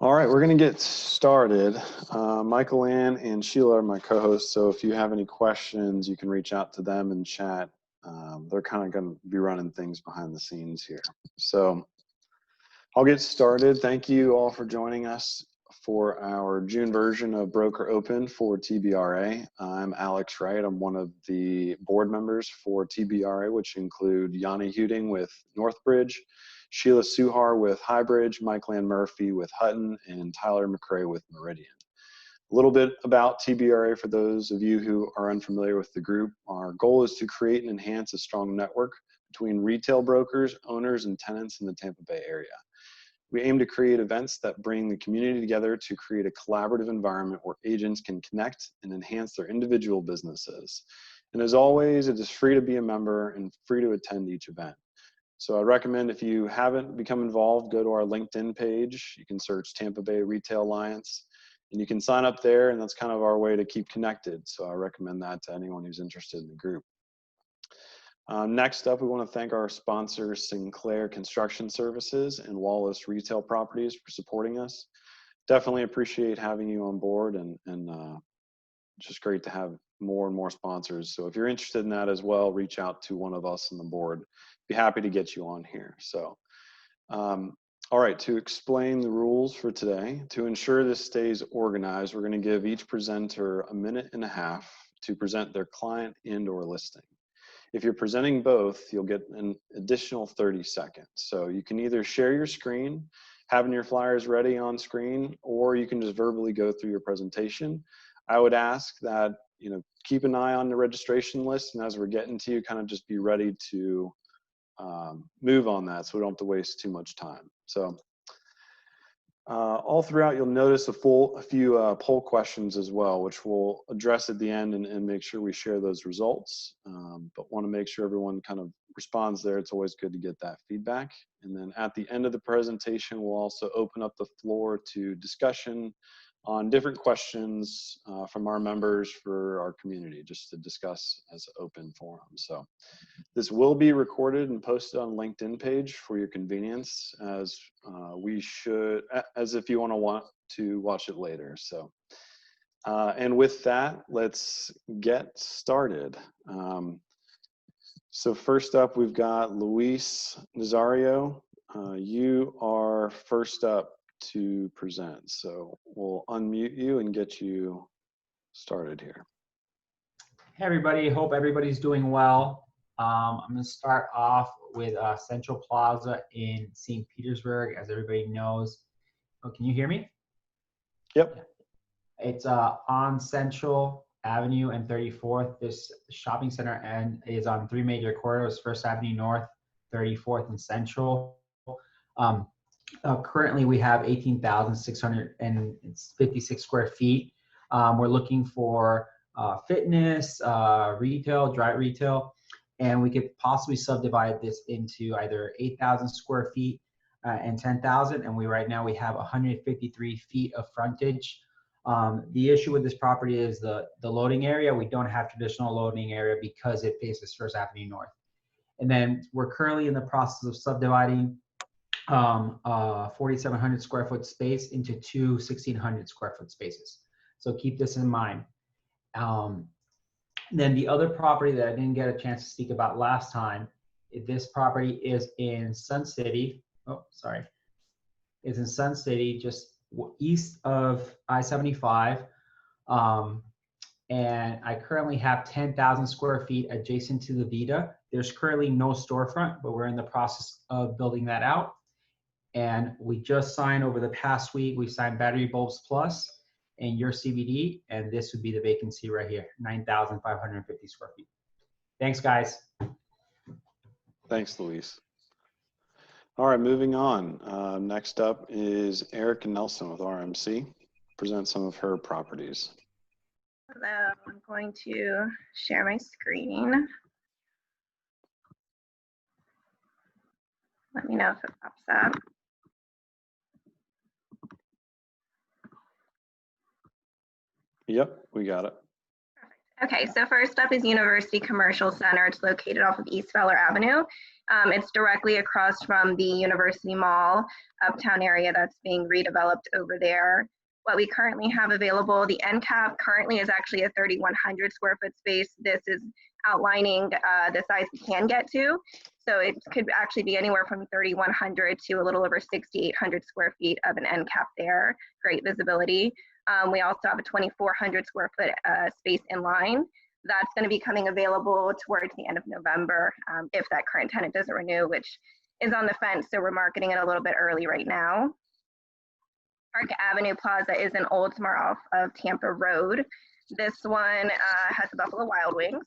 All right, we're going to get started. Michael Ann and Sheila are my co-hosts, so if you have any questions, you can reach out to them in chat. They're kind of going to be running things behind the scenes here. So I'll get started. Thank you all for joining us for our June version of Broker Open for TBRA. I'm Alex Wright. I'm one of the board members for TBRA, which include Yanni Huding with Northbridge, Sheila Suhar with Highbridge, Michael Ann Murphy with Hutton, and Tyler McRae with Meridian. A little bit about TBRA for those of you who are unfamiliar with the group. Our goal is to create and enhance a strong network between retail brokers, owners, and tenants in the Tampa Bay area. We aim to create events that bring the community together to create a collaborative environment where agents can connect and enhance their individual businesses. And as always, it is free to be a member and free to attend each event. So I recommend if you haven't become involved, go to our LinkedIn page. You can search Tampa Bay Retail Alliance and you can sign up there, and that's kind of our way to keep connected. So I recommend that to anyone who's interested in the group. Next up, we want to thank our sponsors, Sinclair Construction Services and Wallace Retail Properties, for supporting us. Definitely appreciate having you on board, and just great to have more and more sponsors. So if you're interested in that as well, reach out to one of us on the board. Be happy to get you on here. So, all right, to explain the rules for today, to ensure this stays organized, we're going to give each presenter a minute and a half to present their client and/or listing. If you're presenting both, you'll get an additional 30 seconds. So you can either share your screen, having your flyers ready on screen, or you can just verbally go through your presentation. I would ask that, keep an eye on the registration list, and as we're getting to you, kind of just be ready to move on that so we don't have to waste too much time. So all throughout, you'll notice a few poll questions as well, which we'll address at the end and make sure we share those results. But want to make sure everyone kind of responds there. It's always good to get that feedback. And then at the end of the presentation, we'll also open up the floor to discussion on different questions from our members for our community, just to discuss as an open forum. So this will be recorded and posted on LinkedIn page for your convenience, as if you want to watch it later. So, and with that, let's get started. So first up, we've got Luis Nazario. You are first up to present. So we'll unmute you and get you started here. Hey everybody, hope everybody's doing well. I'm going to start off with Central Plaza in St. Petersburg, as everybody knows. Oh, can you hear me? Yep. It's on Central Avenue and 34th. This shopping center is on 3 major corridors: First Avenue North, 34th, and Central. Currently, we have 18,656 square feet. We're looking for fitness, retail, dry retail, and we could possibly subdivide this into either 8,000 square feet and 10,000. And right now we have 153 feet of frontage. The issue with this property is the loading area. We don't have traditional loading area because it faces First Avenue North. And then we're currently in the process of subdividing 4,700 square foot space into two 1,600 square foot spaces. So keep this in mind. Then the other property that I didn't get a chance to speak about last time, this property is in Sun City. Is in Sun City, just east of I-75. And I currently have 10,000 square feet adjacent to the Vita. There's currently no storefront, but we're in the process of building that out. And we just signed over the past week, we signed Battery Bulbs Plus in your CBD, and this would be the vacancy right here, 9,550 square feet. Thanks, guys. Thanks, Luis. All right, moving on. Next up is Erica Nelson with RMC. Present some of her properties. Hello, I'm going to share my screen. Let me know if it pops up. Yep, we got it. Perfect. Okay, so first up is University Commercial Center. It's located off of East Feller Avenue It's directly across from the University Mall uptown area that's being redeveloped over there. What we currently have available, the end cap currently is actually a 3,100 square foot space. This is outlining the size we can get to. So it could actually be anywhere from 3,100 to a little over 6,800 square feet of an end cap there. Great visibility. We also have a 2,400 square foot space in line. That's going to be coming available towards the end of November if that current tenant doesn't renew, which is on the fence. So we're marketing it a little bit early right now. Park Avenue Plaza is an Oldsmar off of Tampa Road. This one has the Buffalo Wild Wings.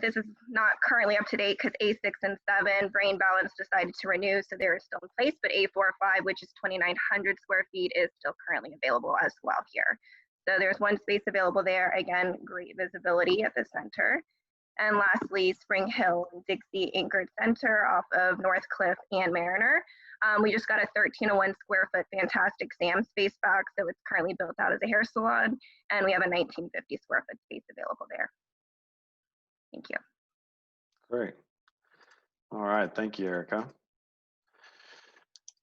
This is not currently up to date because A6 and 7 Brain Balance decided to renew, so they're still in place, but A45, which is 2,900 square feet, is still currently available as well here. So there's one space available there. Again, great visibility at the center. And lastly, Spring Hill and Dixie Anchored Center off of North Cliff and Mariner. We just got a 1,301 square foot fantastic Sam space back, so it's currently built out as a hair salon, and we have a 1,950 square foot space available there. Thank you. Great. All right, thank you, Erica.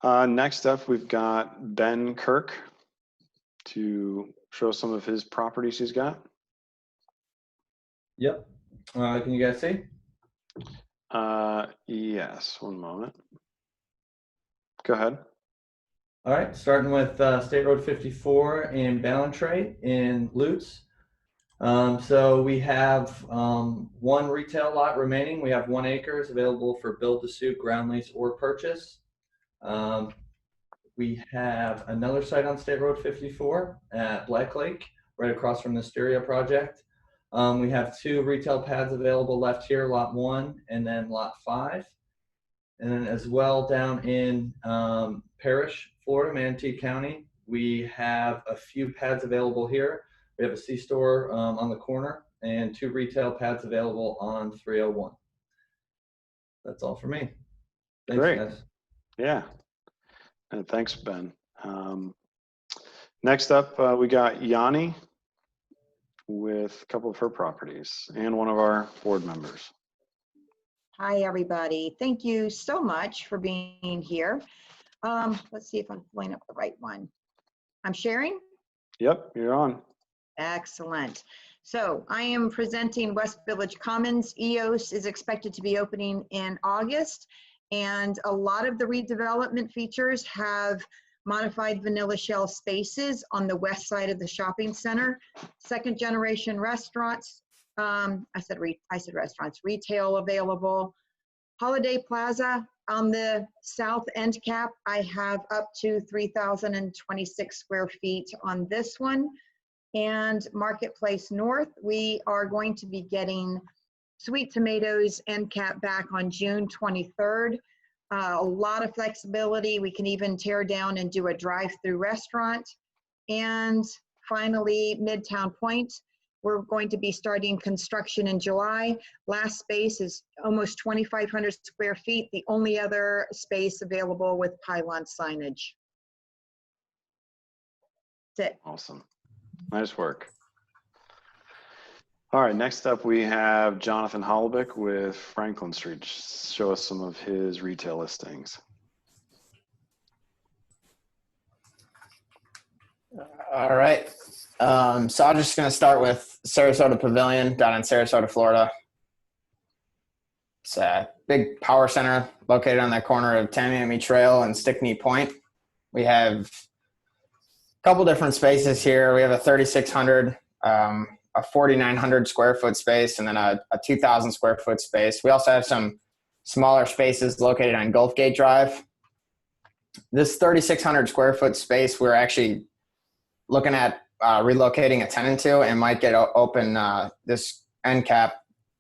Next up, we've got Ben Kirk to show some of his properties he's got. Yep. Can you guys see? Yes, one moment. Go ahead. All right, starting with State Road 54 in Ballantrae in Lutz. So we have one retail lot remaining. We have 1 acre available for build-to-suit, ground lease, or purchase. We have another site on State Road 54 at Black Lake, right across from the Styria project. We have 2 retail pads available left here, lot 1 and then lot 5. And then as well down in Parrish, Florida, Manatee County, we have a few pads available here. We have a C-store on the corner and 2 retail pads available on 301. That's all for me. Thanks, Great. guys. Yeah. And thanks, Ben. Next up, we got Yanni with a couple of her properties and one of our board members. Hi, everybody. Thank you so much for being here. Let's see if I'm pulling up the right one. I'm sharing? Yep, you're on. Excellent. So I am presenting West Village Commons. EOS is expected to be opening in August, and a lot of the redevelopment features have modified vanilla shell spaces on the west side of the shopping center. Second generation restaurants, I said restaurants, retail available. Holiday Plaza on the south end cap, I have up to 3,026 square feet on this one. And Marketplace North, we are going to be getting Sweet Tomatoes end cap back on June 23rd. A lot of flexibility. We can even tear down and do a drive-through restaurant. And finally, Midtown Point, we're going to be starting construction in July. Last space is almost 2,500 square feet, the only other space available with pylon signage. That's it. Awesome. Nice work. All right, next up we have Jonathan Hollebeck with Franklin Street. Show us some of his retail listings. All right. So I'm just going to start with Sarasota Pavilion down in Sarasota, Florida. It's a big power center located on the corner of Tamiami Trail and Stickney Point. We have a couple different spaces here. We have a 3,600, a 4,900 square foot space, and then a 2,000 square foot space. We also have some smaller spaces located on Gulf Gate Drive. This 3,600 square foot space, we're actually looking at relocating a tenant to, and might get open this end cap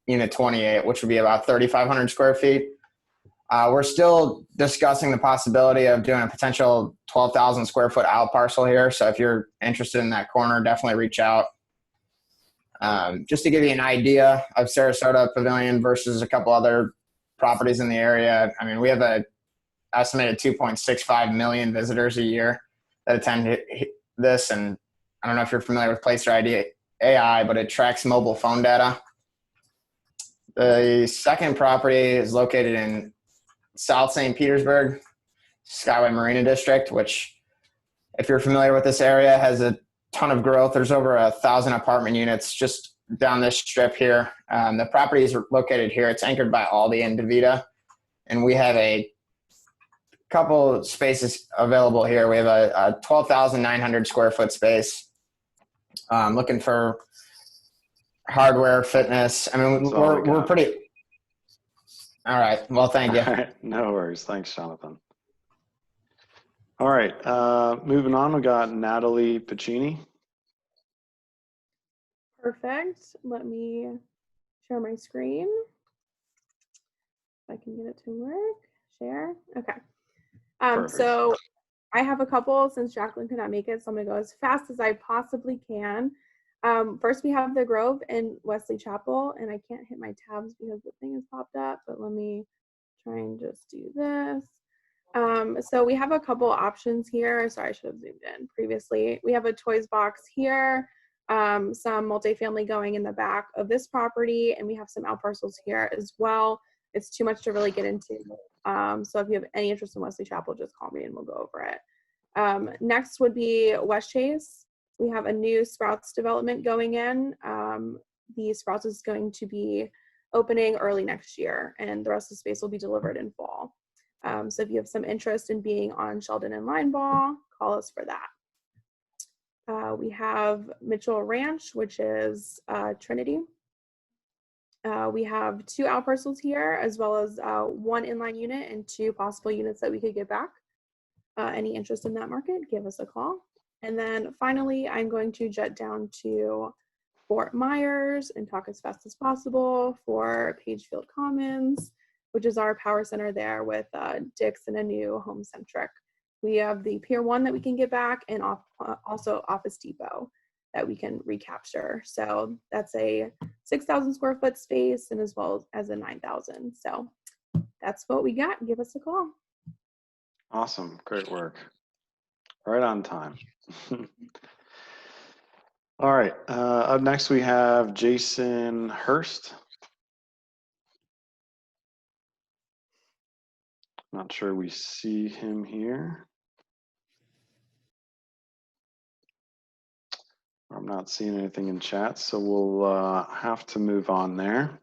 unit 28, which would be about 3,500 square feet. We're still discussing the possibility of doing a potential 12,000 square foot out parcel here. So if you're interested in that corner, definitely reach out. Just to give you an idea of Sarasota Pavilion versus a couple other properties in the area. I mean, we have a estimated 2.65 million visitors a year that attend this. And I don't know if you're familiar with Placer ID AI, but it tracks mobile phone data. The second property is located in South St. Petersburg, Skyway Marina District, which, if you're familiar with this area, has a ton of growth. There's over 1,000 apartment units just down this strip here. The property is located here. It's anchored by Aldi and DaVita, and we have a couple spaces available here. We have a 12,900 square foot space. Looking for hardware, fitness. I mean, we're pretty. All right. Well, thank you. All right. No worries. Thanks, Jonathan. All right. Moving on, we got Natalie Piccini. Perfect. Let me share my screen. If I can get it to work. Share. Okay. So I have a couple since Jacqueline could not make it, so I'm gonna go as fast as I possibly can. First, we have the Grove in Wesley Chapel, and I can't hit my tabs because the thing has popped up, but let me try and just do this. So we have a couple options here. Sorry, I should have zoomed in previously. We have a Toys box here, some multifamily going in the back of this property, and we have some out parcels here as well. It's too much to really get into. So if you have any interest in Wesley Chapel, just call me and we'll go over it. Next would be West Chase. We have a new Sprouts development going in. The Sprouts is going to be opening early next year, and the rest of the space will be delivered in fall. So if you have some interest in being on Sheldon and Linebaugh, call us for that. We have Mitchell Ranch, which is Trinity. We have 2 out parcels here, as well as 1 inline unit and 2 possible units that we could get back. Any interest in that market, give us a call. And then finally, I'm going to jet down to Fort Myers and talk as fast as possible for Pagefield Commons, which is our power center there with Dick's and a new Home Centric. We have the Pier 1 that we can get back, and also Office Depot that we can recapture. So that's a 6,000 square foot space, and as well as a 9,000. So that's what we got. Give us a call. Awesome. Great work. Right on time. All right. Up next, we have Jason Hurst. Not sure we see him here. I'm not seeing anything in chat, so we'll have to move on there.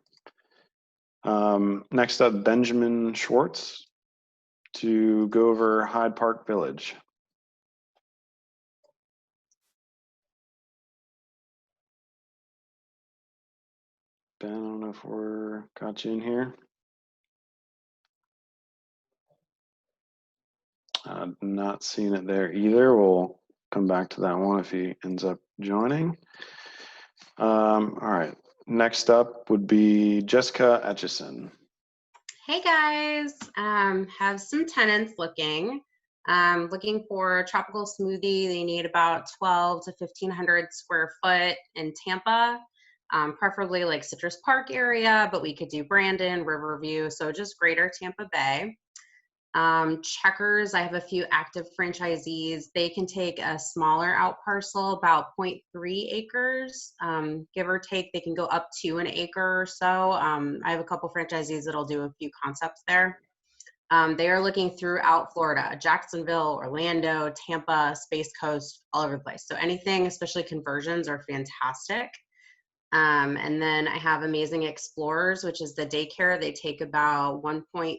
Next up, Benjamin Schwartz to go over Hyde Park Village. Ben, I don't know if we're got you in here. Not seeing it there either. We'll come back to that one if he ends up joining. All right. Next up would be Jessica Etchison. Hey guys, have some tenants looking for a tropical smoothie. They need about 12 to 1,500 square foot in Tampa, preferably like Citrus Park area, but we could do Brandon, Riverview, so just greater Tampa Bay. Checkers, I have a few active franchisees. They can take a smaller out parcel, about 0.3 acres, give or take. They can go up to an acre or so. I have a couple franchisees that'll do a few concepts there. They are looking throughout Florida, Jacksonville, Orlando, Tampa, Space Coast, all over the place. So anything, especially conversions, are fantastic. And then I have Amazing Explorers, which is the daycare. They take about 1.3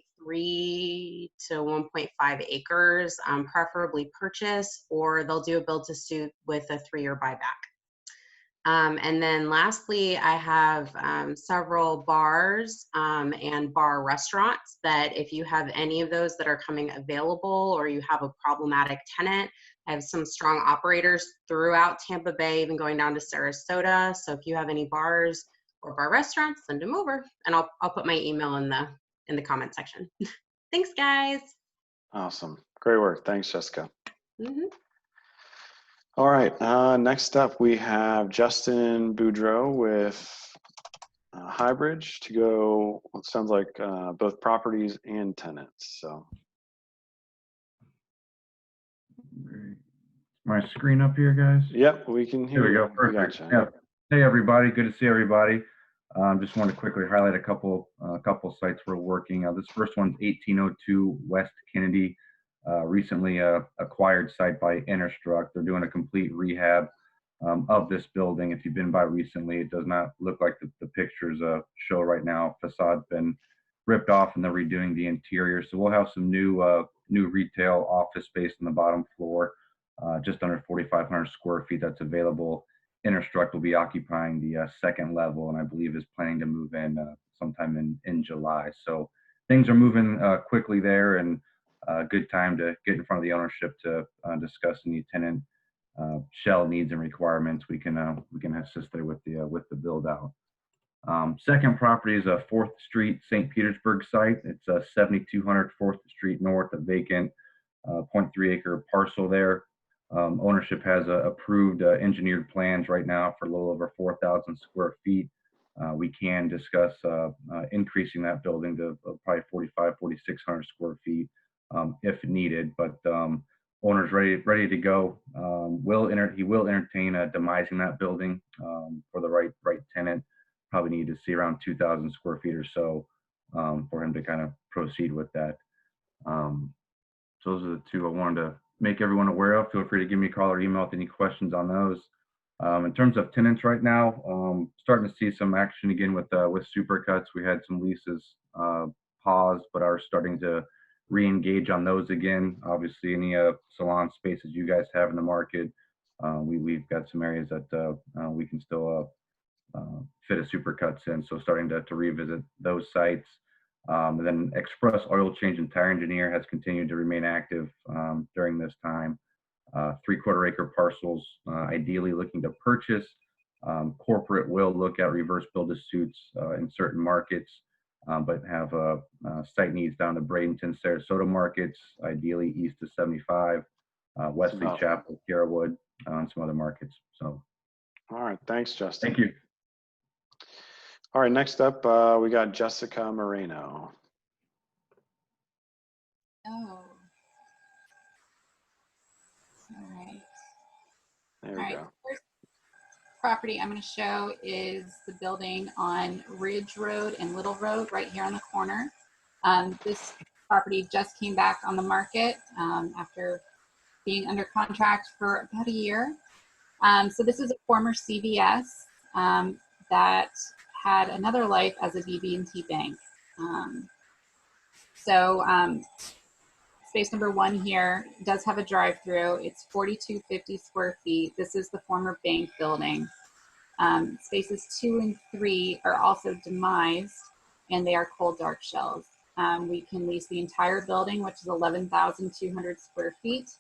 to 1.5 acres, preferably purchase, or they'll do a build to suit with a 3-year buyback. And then lastly, I have several bars and bar restaurants that if you have any of those that are coming available, or you have a problematic tenant, I have some strong operators throughout Tampa Bay, even going down to Sarasota. So if you have any bars or bar restaurants, send them over, and I'll put my email in the comment section. Thanks, guys. Awesome. Great work. Thanks, Jessica. Mm-hmm. All right. Next up, we have Justin Boudreau with Highbridge to go, it sounds like both properties and tenants. So. My screen up here, guys? Yep, we can hear you. There we go. Perfect. Yeah. Hey, everybody. Good to see everybody. Just wanted to quickly highlight a couple sites we're working. This first one's 1802 West Kennedy, recently acquired site by Interstruct. They're doing a complete rehab of this building. If you've been by recently, it does not look like the pictures show right now. Facade's been ripped off and they're redoing the interior. So we'll have some new retail office space on the bottom floor, just under 4,500 square feet that's available. Interstruct will be occupying the second level, and I believe is planning to move in sometime in July. So things are moving quickly there, and good time to get in front of the ownership to discuss any tenant shell needs and requirements. We can assist there with the build out. Second property is a 4th Street St. Petersburg site. It's a 7200 4th Street North, a vacant 0.3 acre parcel there. Ownership has approved engineered plans right now for a little over 4,000 square feet. We can discuss increasing that building to probably 4,600 square feet if needed, but owner's ready to go. He will entertain demising that building for the right tenant. Probably need to see around 2,000 square feet or so for him to kind of proceed with that. So those are the two I wanted to make everyone aware of. Feel free to give me a call or email with any questions on those. In terms of tenants right now, starting to see some action again with Supercuts. We had some leases paused, but are starting to re-engage on those again. Obviously, any salon spaces you guys have in the market, we've got some areas that we can still fit a Supercuts in. So starting to revisit those sites. And then Express Oil Change and Tire Engineer has continued to remain active during this time. 3/4 acre parcels, ideally looking to purchase. Corporate will look at reverse build-to-suits in certain markets, but have site needs down to Bradenton, Sarasota markets, ideally east of 75, Wesley Chapel, Carrollwood, and some other markets. So, all right, thanks, Justin. Thank you. All right, next up, we got Jessica Moreno. Oh. All right. There we go. First property I'm going to show is the building on Ridge Road and Little Road right here on the corner. This property just came back on the market after being under contract for about a year. So this is a former CVS that had another life as a BB&T bank. Space number 1 here does have a drive-through. It's 4,250 square feet. This is the former bank building. Spaces 2 and 3 are also demised, and they are cold dark shells. We can lease the entire building, which is 11,200 square feet,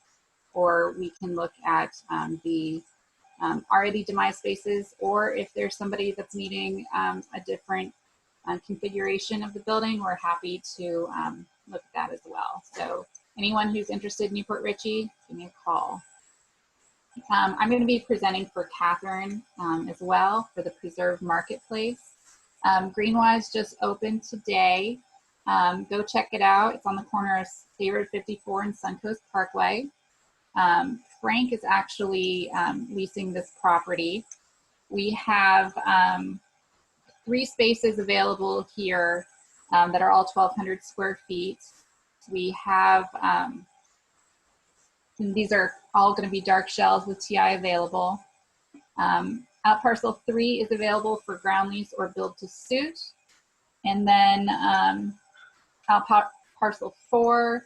or we can look at the already demised spaces, or if there's somebody that's needing a different configuration of the building, we're happy to look at that as well. So anyone who's interested in Newport Richey, give me a call. I'm going to be presenting for Catherine as well for the Preserve Marketplace. Greenwise just opened today. Go check it out. It's on the corner of State Road 54 and Suncoast Parkway. Frank is actually leasing this property. We have 3 spaces available here that are all 1,200 square feet. We have, these are all going to be dark shells with TI available. Out parcel 3 is available for ground lease or build to suit. And then out parcel 4,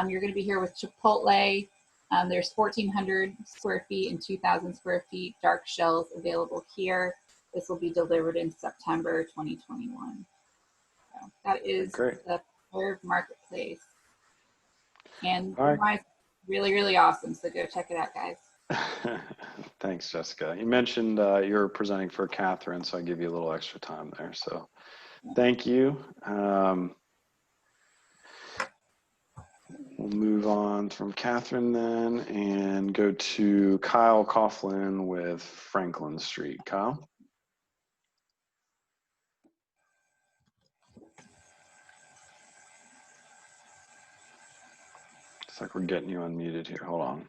you're going to be here with Chipotle. There's 1,400 square feet and 2,000 square feet dark shells available here. This will be delivered in September 2021. So that is the Preserve Marketplace. And really, really awesome. So go check it out, guys. Thanks, Jessica. You mentioned you're presenting for Catherine, so I give you a little extra time there. So thank you. We'll move on from Catherine then and go to Kyle Coughlin with Franklin Street. Kyle? Looks like we're getting you unmuted here. Hold on.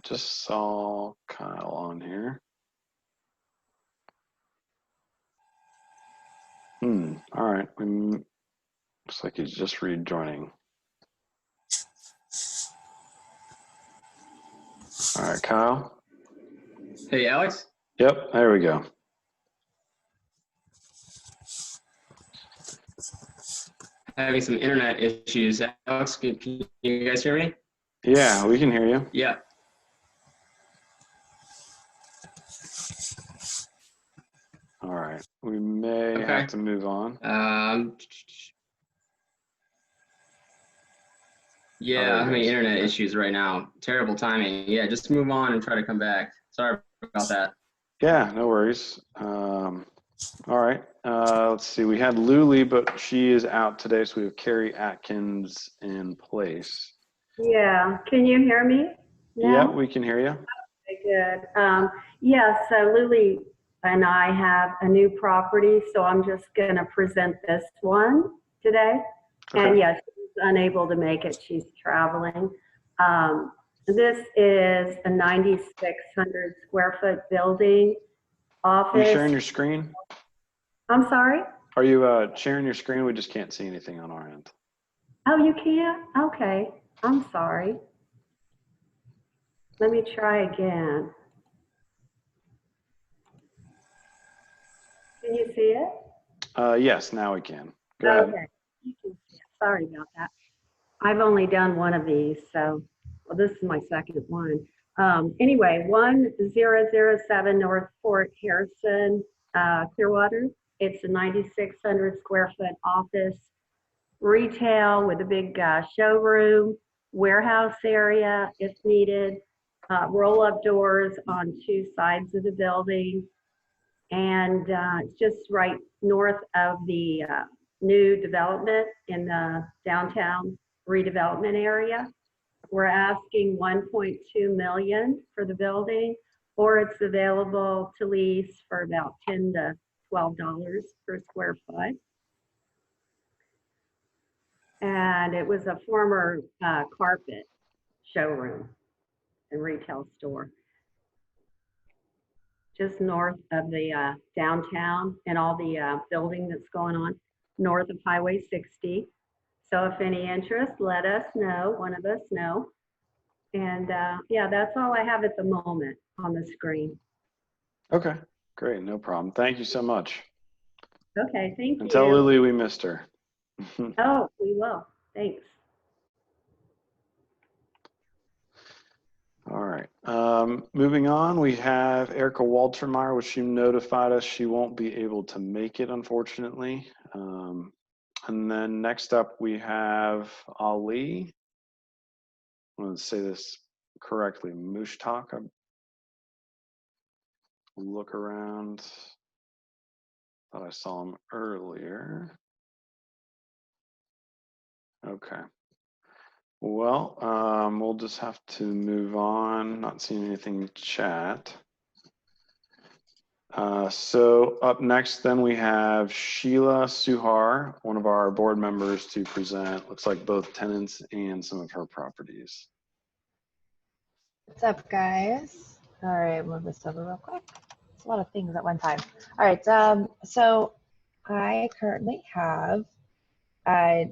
just saw Kyle on here. All right. Looks like he's just rejoining. All right, Kyle. Hey, Alex. Yep, there we go. Having some internet issues. Alex, can you guys hear me? Yeah, we can hear you. Yeah. All right. We may have to move on. Yeah, I'm having internet issues right now. Terrible timing. Yeah, just move on and try to come back. Sorry about that. Yeah, no worries. All right. Let's see. We had Luli, but she is out today, so we have Carrie Atkins in place. Yeah. Can you hear me now? Yeah, we can hear you. Okay, good. Yeah, so Lily and I have a new property, so I'm just going to present this one today. Okay. And yes, she's unable to make it. She's traveling. This is a 9,600 square foot building, office. Are you sharing your screen? I'm sorry? Are you sharing your screen? We just can't see anything on our end. Oh, you can't? Okay. I'm sorry. Let me try again. Can you see it? Yes, now we can. Go ahead. Okay. You can see it. Sorry about that. I've only done one of these, so well, this is my second one. Anyway, 1007 North Fort Harrison, Clearwater. It's a 9,600 square foot office, retail with a big showroom, warehouse area if needed, roll-up doors on 2 sides of the building. And it's just right north of the new development in the downtown redevelopment area. We're asking $1.2 million for the building, or it's available to lease for about $10 to $12 per square foot. And it was a former carpet showroom and retail store, just north of the downtown and all the building that's going on north of Highway 60. So if any interest, let us know, one of us know. And yeah, that's all I have at the moment on the screen. Okay, great, no problem. Thank you so much. Okay, thank you. And tell Lily we missed her. Oh, we will. Thanks. All right. Moving on, we have Erica Waltermeyer, which she notified us she won't be able to make it, unfortunately. And then next up, we have Ali. I want to say this correctly. Mushtaq. Look around. Thought I saw him earlier. Okay. Well, we'll just have to move on. Not seeing anything in chat. So up next, then we have Sheila Suhar, one of our board members, to present. Looks like both tenants and some of her properties. What's up, guys? All right, move this over real quick. It's a lot of things at one time. All right, so I currently have the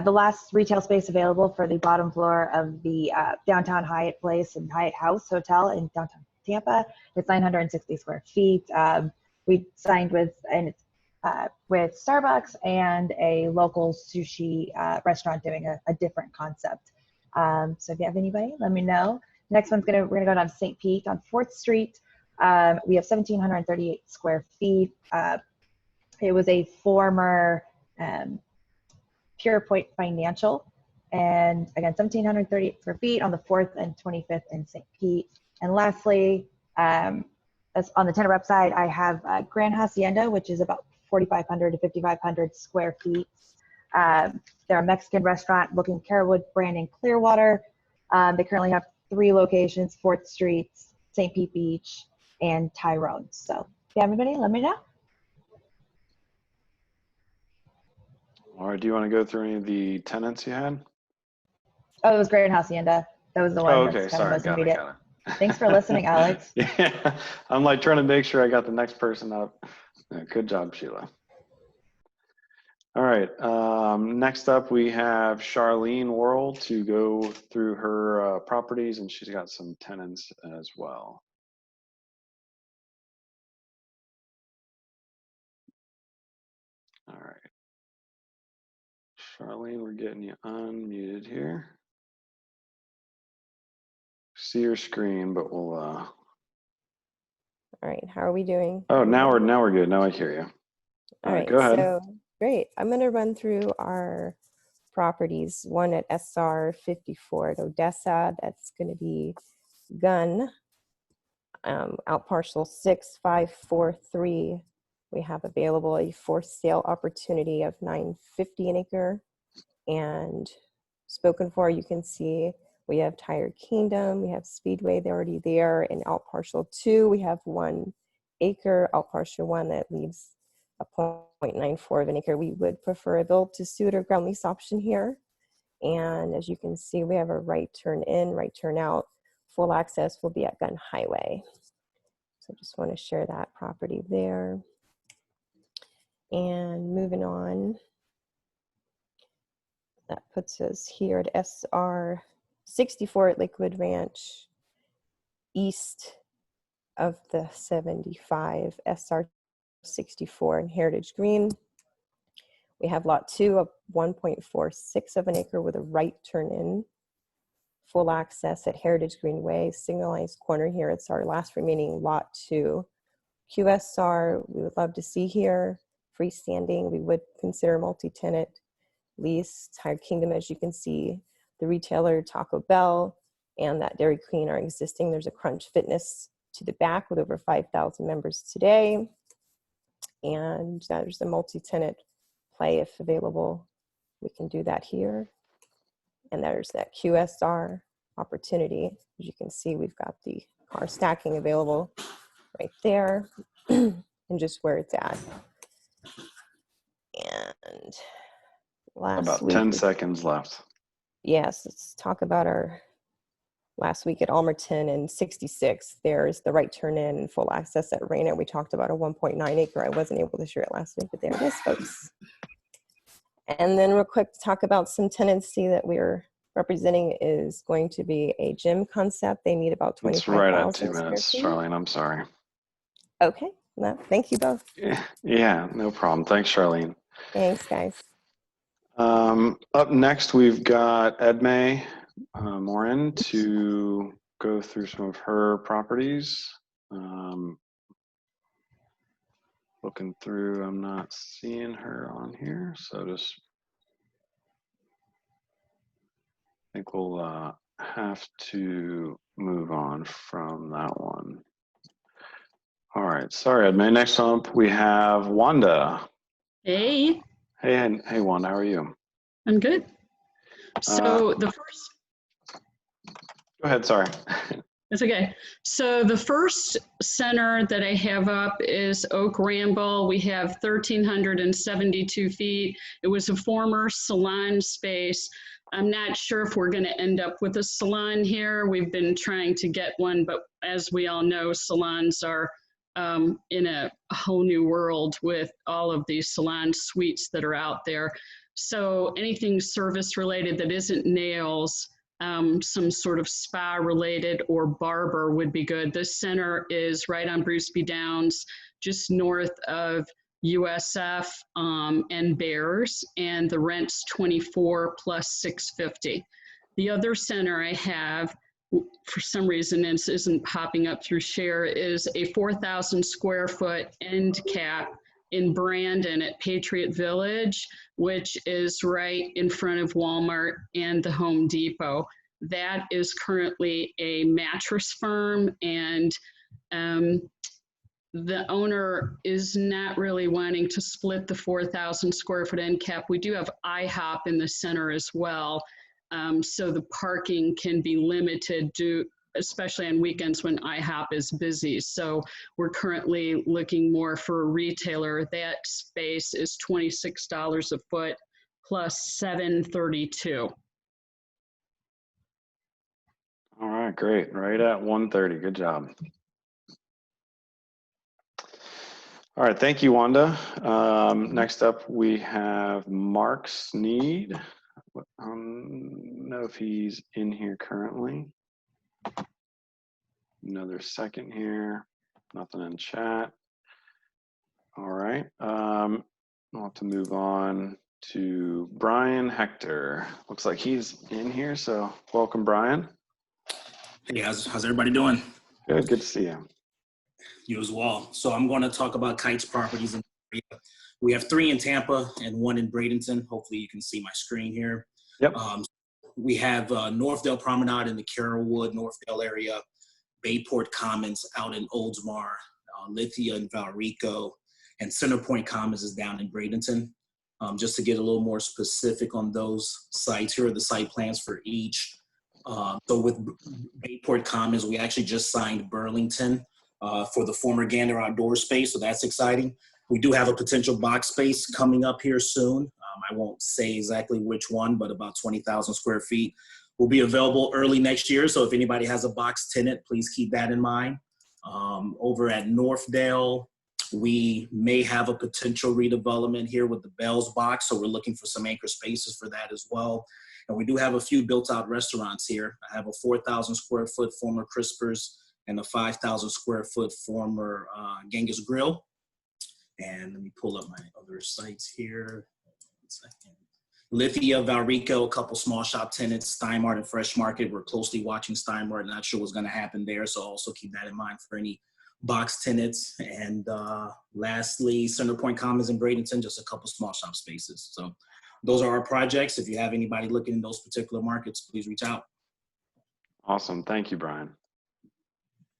last retail space available for the bottom floor of the downtown Hyatt Place and Hyatt House Hotel in downtown Tampa. It's 960 square feet. We signed with Starbucks and a local sushi restaurant doing a different concept. So if you have anybody, let me know. Next one's we're gonna go down to St. Pete on 4th Street. We have 1,738 square feet. It was a former Pure Point Financial, and again, 1,738 square feet on the 4th and 25th in St. Pete. And lastly, as on the tenant website, I have Grand Hacienda, which is about 4,500 to 5,500 square feet. They're a Mexican restaurant, Looking Carwood brand in Clearwater. They currently have 3 locations: 4th Street, St. Pete Beach, and Tyrone. So if you have anybody, let me know. All right, do you want to go through any of the tenants you had? Oh, it was Grand Hacienda. That was the Oh, one okay. that's kind of Sorry. most Got it. immediate. Got it. Thanks for listening, Alex. Yeah. I'm like trying to make sure I got the next person up. Good job, Sheila. All right. Next up, we have Charlene Worrell to go through her properties, and she's got some tenants as well. All right. Charlene, we're getting you unmuted here. See your screen, but we'll. All right, how are we doing? Oh, now we're good. Now I hear you. All right, Go ahead. so great. I'm going to run through our properties. One at SR 54 at Odessa. That's going to be Gun. Out parcel 6543. We have available a for sale opportunity of $950 an acre, and spoken for. You can see we have Tire Kingdom, we have Speedway, they're already there. And out parcel 2, we have 1 acre. Out parcel 1, that leaves a 0.94 of an acre. We would prefer a build to suit or ground lease option here. And as you can see, we have a right turn in, right turn out. Full access will be at Gun Highway. So I just want to share that property there. And moving on, that puts us here at SR 64 at Lakewood Ranch, east of the 75, SR 64 in Heritage Green. We have lot 2 of 1.46 of an acre with a right turn in. Full access at Heritage Greenway, signalized corner here. It's our last remaining lot 2. QSR, we would love to see here. Freestanding, we would consider multi-tenant lease. Tire Kingdom, as you can see, the retailer Taco Bell and that Dairy Queen are existing. There's a Crunch Fitness to the back with over 5,000 members today. And there's a multi-tenant play if available. We can do that here. And there's that QSR opportunity. As you can see, we've got the car stacking available right there and just where it's at. And About 10 seconds left. Yes, let's talk about our last week at Almerton and 66. There's the right turn in and full access at Raina. We talked about a 1.9 acre. I wasn't able to share it last week, but there it is, folks. And then real quick to talk about some tenancy that we're representing is going to be a gym concept. They need about 25,000 It's right at 2 square minutes, feet. Charlene. I'm sorry. Okay, well, thank you both. Yeah, no problem. Thanks, Charlene. Thanks, guys. Up next, we've got Edmay Morin to go through some of her properties. Looking through, I'm not seeing her on here, so just I think we'll have to move on from that one. All right, sorry, Edmay. Next up, we have Wanda. Hey. Hey, Wanda, how are you? I'm good. So the first. Go ahead, sorry. It's okay. So the first center that I have up is Oak Ramble. We have 1,372 feet. It was a former salon space. I'm not sure if we're going to end up with a salon here. We've been trying to get one, but as we all know, salons are in a whole new world with all of these salon suites that are out there. So anything service related that isn't nails, some sort of spa related or barber would be good. This center is right on Bruce B. Downs, just north of USF and Bears, and the rent's $24 plus $650. The other center I have, for some reason this isn't popping up through share, is a 4,000 square foot end cap in Brandon at Patriot Village, which is right in front of Walmart and the Home Depot. That is currently a mattress firm, and the owner is not really wanting to split the 4,000 square foot end cap. We do have IHOP in the center as well, so the parking can be limited to, especially on weekends when IHOP is busy. So we're currently looking more for a retailer. That space is $26 a foot plus $732. All right, great. Right at 1:30. Good job. All right, thank you, Wanda. Next up, we have Mark Sneed. I don't know if he's in here currently. Another second here. Nothing in chat. All right. I'll have to move on to Brian Hector. Looks like he's in here, so welcome, Brian. Hey, how's everybody doing? Good to see you. You as well. So I'm going to talk about Kites properties in the area. We have 3 in Tampa and 1 in Bradenton. Hopefully you can see my screen here. Yep. We have Northdale Promenade in the Carrollwood, Northdale area, Bayport Commons out in Oldsmar, Lithia and Valrico, and Center Point Commons is down in Bradenton. Just to get a little more specific on those sites, here are the site plans for each. So with Bayport Commons, we actually just signed Burlington for the former Gander Outdoor Space, so that's exciting. We do have a potential box space coming up here soon. I won't say exactly which one, but about 20,000 square feet will be available early next year. So if anybody has a box tenant, please keep that in mind. Over at Northdale, we may have a potential redevelopment here with the Bells box, so we're looking for some anchor spaces for that as well. And we do have a few built-out restaurants here. I have a 4,000 square foot former Crispers and a 5,000 square foot former Genghis Grill. And let me pull up my other sites here. 1 second. Lithia, Valrico, a couple small shop tenants, Steinmart and Fresh Market. We're closely watching Steinmart. Not sure what's going to happen there, so also keep that in mind for any box tenants. And lastly, Center Point Commons in Bradenton, just a couple small shop spaces. So those are our projects. If you have anybody looking in those particular markets, please reach out. Awesome. Thank you, Brian.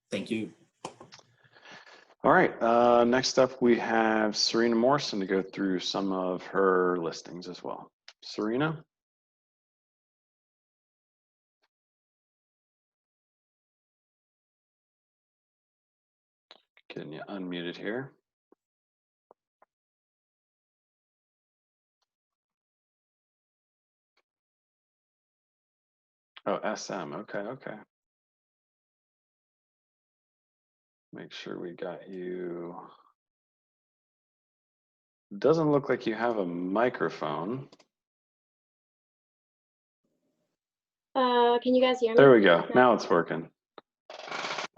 Thank you. All right. Next up, we have Serena Morrison to go through some of her listings as well. Serena? Getting you unmuted here. Oh, SM. Okay. Make sure we got you. Doesn't look like you have a microphone. Can you guys hear me? There we go. Now it's working.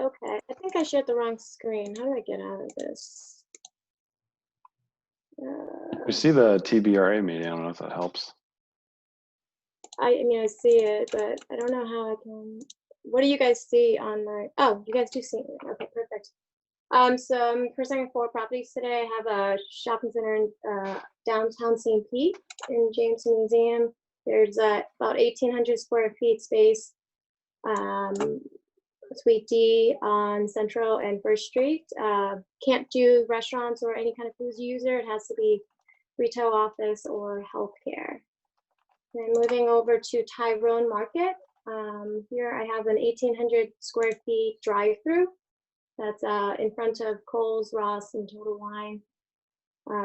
Okay, I think I shared the wrong screen. How do I get out of this? We see the TBRA meeting. I don't know if that helps. I mean, I see it, but I don't know how I can. What do you guys see on my? Oh, you guys do see it. Okay, perfect. So I'm presenting 4 properties today. I have a shopping center in downtown St. Pete in Jameson Museum. There's about 1,800 square feet space. Suite D on Central and First Street. Can't do restaurants or any kind of food user. It has to be retail, office, or healthcare. Then moving over to Tyrone Market. Here I have an 1,800 square feet drive-through. That's in front of Kohl's, Ross, and Total Wine.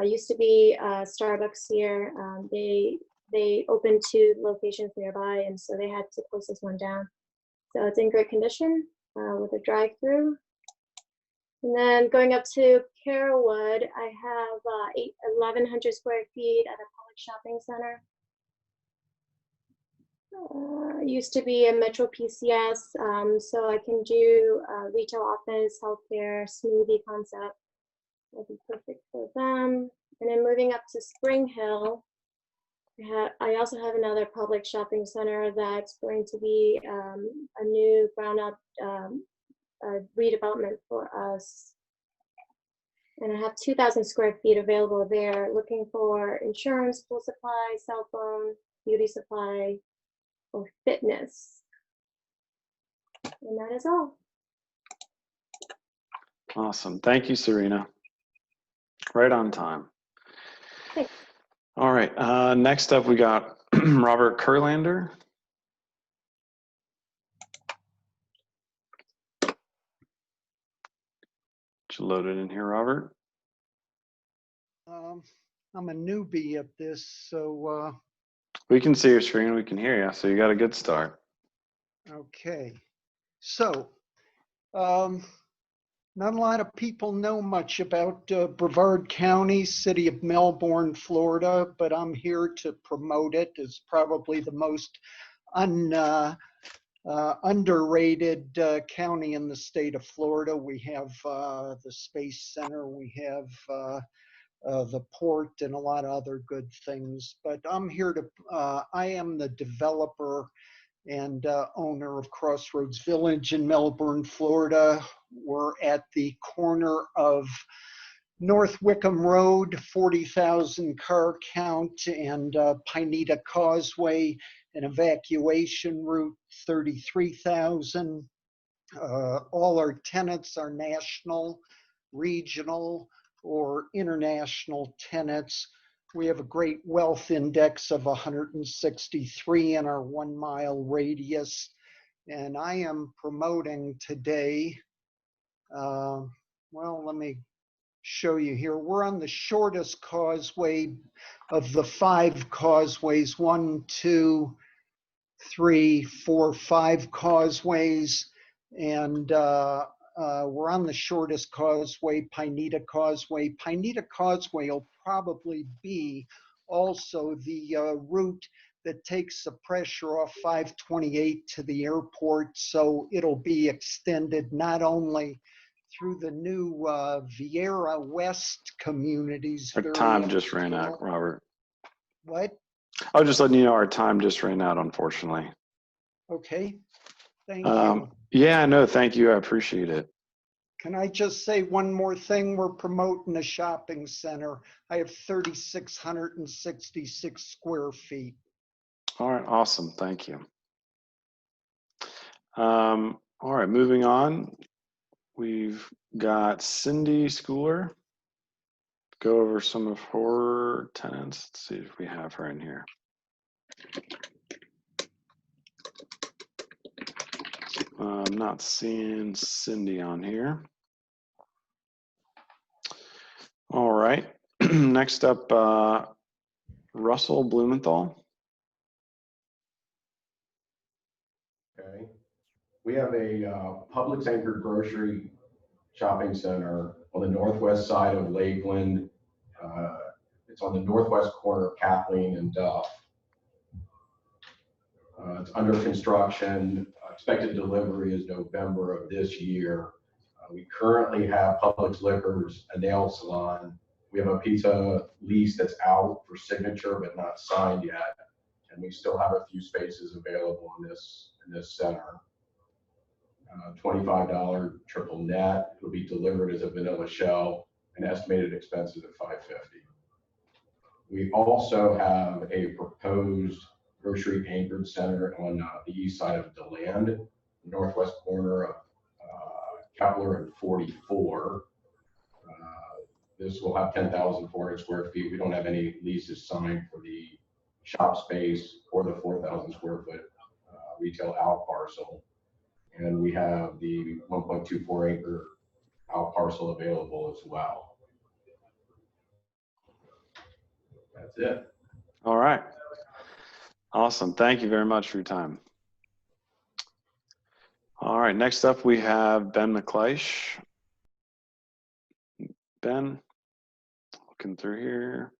Used to be Starbucks here. They opened 2 locations nearby, and so they had to close this one down. So it's in great condition with a drive-through. And then going up to Carrollwood, I have 1,100 square feet at a public shopping center. Used to be a Metro PCS, so I can do retail, office, healthcare, smoothie concept. Will be perfect for them. And then moving up to Spring Hill, I also have another public shopping center that's going to be a new ground up redevelopment for us. And I have 2,000 square feet available there, looking for insurance, pool supply, cell phone, beauty supply, or fitness. And that is all. Awesome. Thank you, Serena. Right on time. Thanks. All right. Next up, we got Robert Kurlander. Just loaded in here, Robert. I'm a newbie at this, so. We can see your screen. We can hear you. So you got a good start. Okay. So, not a lot of people know much about Brevard County, city of Melbourne, Florida, but I'm here to promote it. It's probably the most underrated county in the state of Florida. We have the Space Center, we have the port, and a lot of other good things. But I'm here to, I am the developer and owner of Crossroads Village in Melbourne, Florida. We're at the corner of North Wickham Road, 40,000 car count, and Pineda Causeway, an evacuation route, 33,000. All our tenants are national, regional, or international tenants. We have a great wealth index of 163 in our 1 mile radius. And I am promoting today, well, let me show you here. We're on the shortest causeway of the 5 causeways, 1, 2, 3, 4, 5 causeways. And we're on the shortest causeway, Pineda Causeway. Pineda Causeway will probably be also the route that takes the pressure off 528 to the airport. So it'll be extended not only through the new Vieira West communities. Our time just ran out, Robert. What? I was just letting you know our time just ran out, unfortunately. Okay, thank you. Yeah, no, thank you. I appreciate it. Can I just say one more thing? We're promoting a shopping center. I have 3,666 square feet. All right, awesome. Thank you. All right, moving on. We've got Cindy Schooler. Go over some of her tenants. Let's see if we have her in here. I'm not seeing Cindy on here. All right. Next up, Russell Blumenthal. Okay. We have a Publix anchored grocery shopping center on the northwest side of Lakeland. It's on the northwest corner of Kathleen and Duff. It's under construction. Expected delivery is November of this year. We currently have Publix Liquors, a nail salon. We have a pizza lease that's out for signature but not signed yet. And we still have a few spaces available in this center. $25 triple net. It'll be delivered as a vanilla shell and estimated expenses at $550. We also have a proposed grocery anchored center on the east side of DeLand, northwest corner of Kepler and 44. This will have 10,400 square feet. We don't have any leases signed for the shop space or the 4,000 square foot retail out parcel. And we have the 1.24 acre out parcel available as well. That's it. All right. Awesome. Thank you very much for your time. All right. Next up, we have Ben McLeish. Ben, looking through here.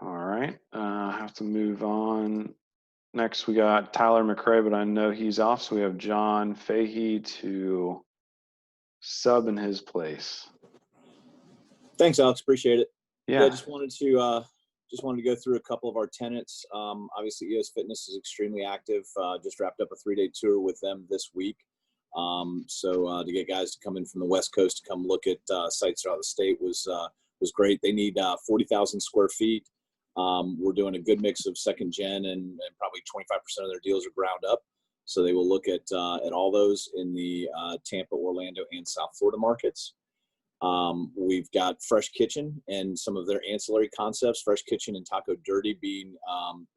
All right. I have to move on. Next, we got Tyler McRae, but I know he's off, so we have John Fahey to sub in his place. Thanks, Alex. Appreciate it. Yeah. I just wanted to go through a couple of our tenants. Obviously, EOS Fitness is extremely active. Just wrapped up a 3-day tour with them this week. So to get guys to come in from the West Coast to come look at sites throughout the state was great. They need 40,000 square feet. We're doing a good mix of second gen and probably 25% of their deals are ground up. So they will look at all those in the Tampa, Orlando, and South Florida markets. We've got Fresh Kitchen and some of their ancillary concepts, Fresh Kitchen and Taco Dirty being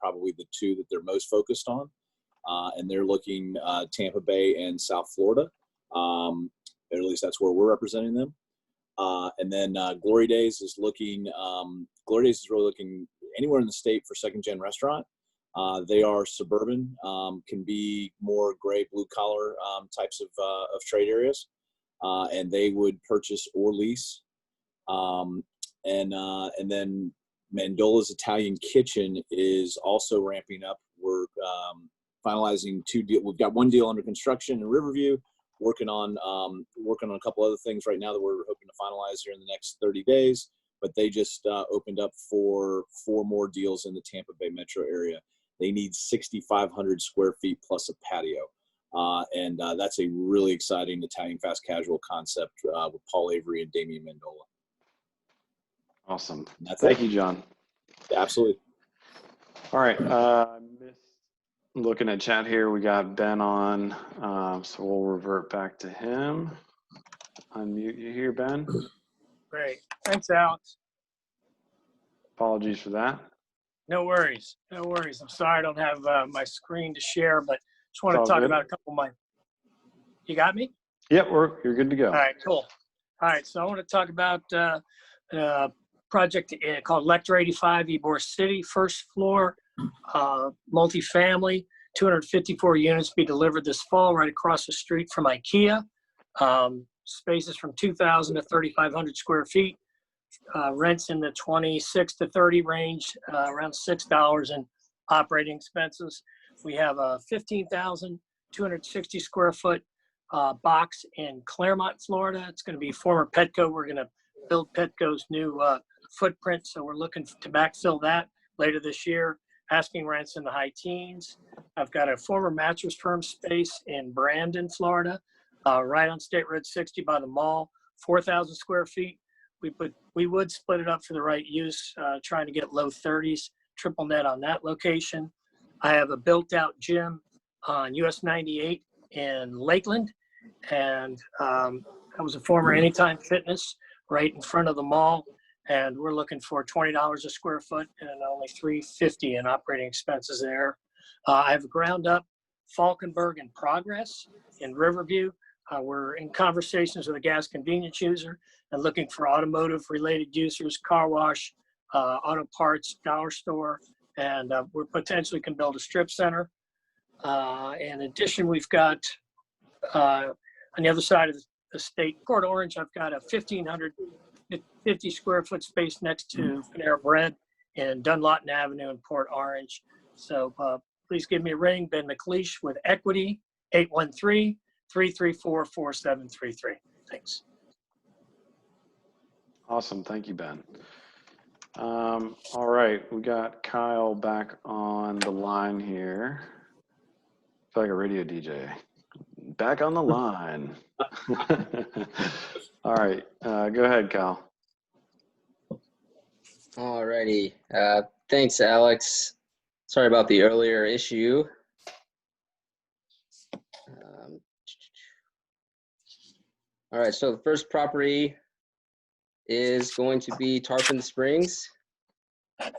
probably the two that they're most focused on. And they're looking Tampa Bay and South Florida. At least that's where we're representing them. And then Glory Days is really looking anywhere in the state for second-gen restaurant. They are suburban, can be more gray, blue-collar types of trade areas, and they would purchase or lease. And then Mandola's Italian Kitchen is also ramping up. We're finalizing 2 deals. We've got 1 deal under construction in Riverview. Working on a couple other things right now that we're hoping to finalize here in the next 30 days. But they just opened up for 4 more deals in the Tampa Bay metro area. They need 6,500 square feet plus a patio. And that's a really exciting Italian fast casual concept with Paul Avery and Damian Mandola. Awesome. Thank you, John. Yeah, absolutely. All right. Looking at chat here, we got Ben on, so we'll revert back to him. Unmute you here, Ben. Great. Thanks, Alex. Apologies for that. No worries. No worries. I'm sorry I don't have my screen to share, but just want It's to all talk good. about a couple of my. You got me? Yep, you're good to go. All right, cool. All right, so I want to talk about a project called Lector 85, Ybor City, first floor, multifamily, 254 units be delivered this fall right across the street from IKEA. Spaces from 2,000 to 3,500 square feet. Rents in the 26 to 30 range, around $6 in operating expenses. We have a 15,260 square foot box in Claremont, Florida. It's going to be former Petco. We're going to build Petco's new footprint, so we're looking to backfill that later this year. Asking rents in the high teens. I've got a former mattress firm space in Brandon, Florida, right on State Road 60 by the mall, 4,000 square feet. We would split it up for the right use, trying to get low 30s, triple net on that location. I have a built-out gym on US 98 in Lakeland, and I was a former Anytime Fitness right in front of the mall, and we're looking for $20 a square foot and only $350 in operating expenses there. I have a ground-up Falkenberg in progress in Riverview. We're in conversations with a gas convenience user and looking for automotive-related users, car wash, auto parts, dollar store, and we potentially can build a strip center. In addition, we've got on the other side of the state, Port Orange, I've got a 1,550 square foot space next to Panera Bread in Dunlawton Avenue in Port Orange. So please give me a ring, Ben McLeish with Equity, 813-334-4733. Thanks. Awesome. Thank you, Ben. All right. We got Kyle back on the line here. I feel like a radio DJ. Back on the line. All right. Go ahead, Kyle. All righty. Thanks, Alex. Sorry about the earlier issue. All right, so the first property is going to be Tarpon Springs. We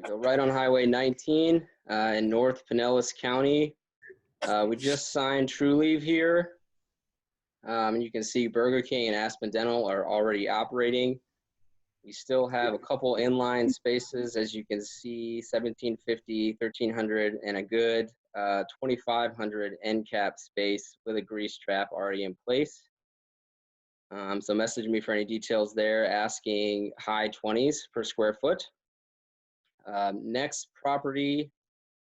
go right on Highway 19 in North Pinellas County. We just signed True Leave here. And you can see Burger King and Aspen Dental are already operating. We still have a couple inline spaces, as you can see, 1,750, 1,300, and a good 2,500 end cap space with a grease trap already in place. So message me for any details there, asking high 20s per square foot. Next property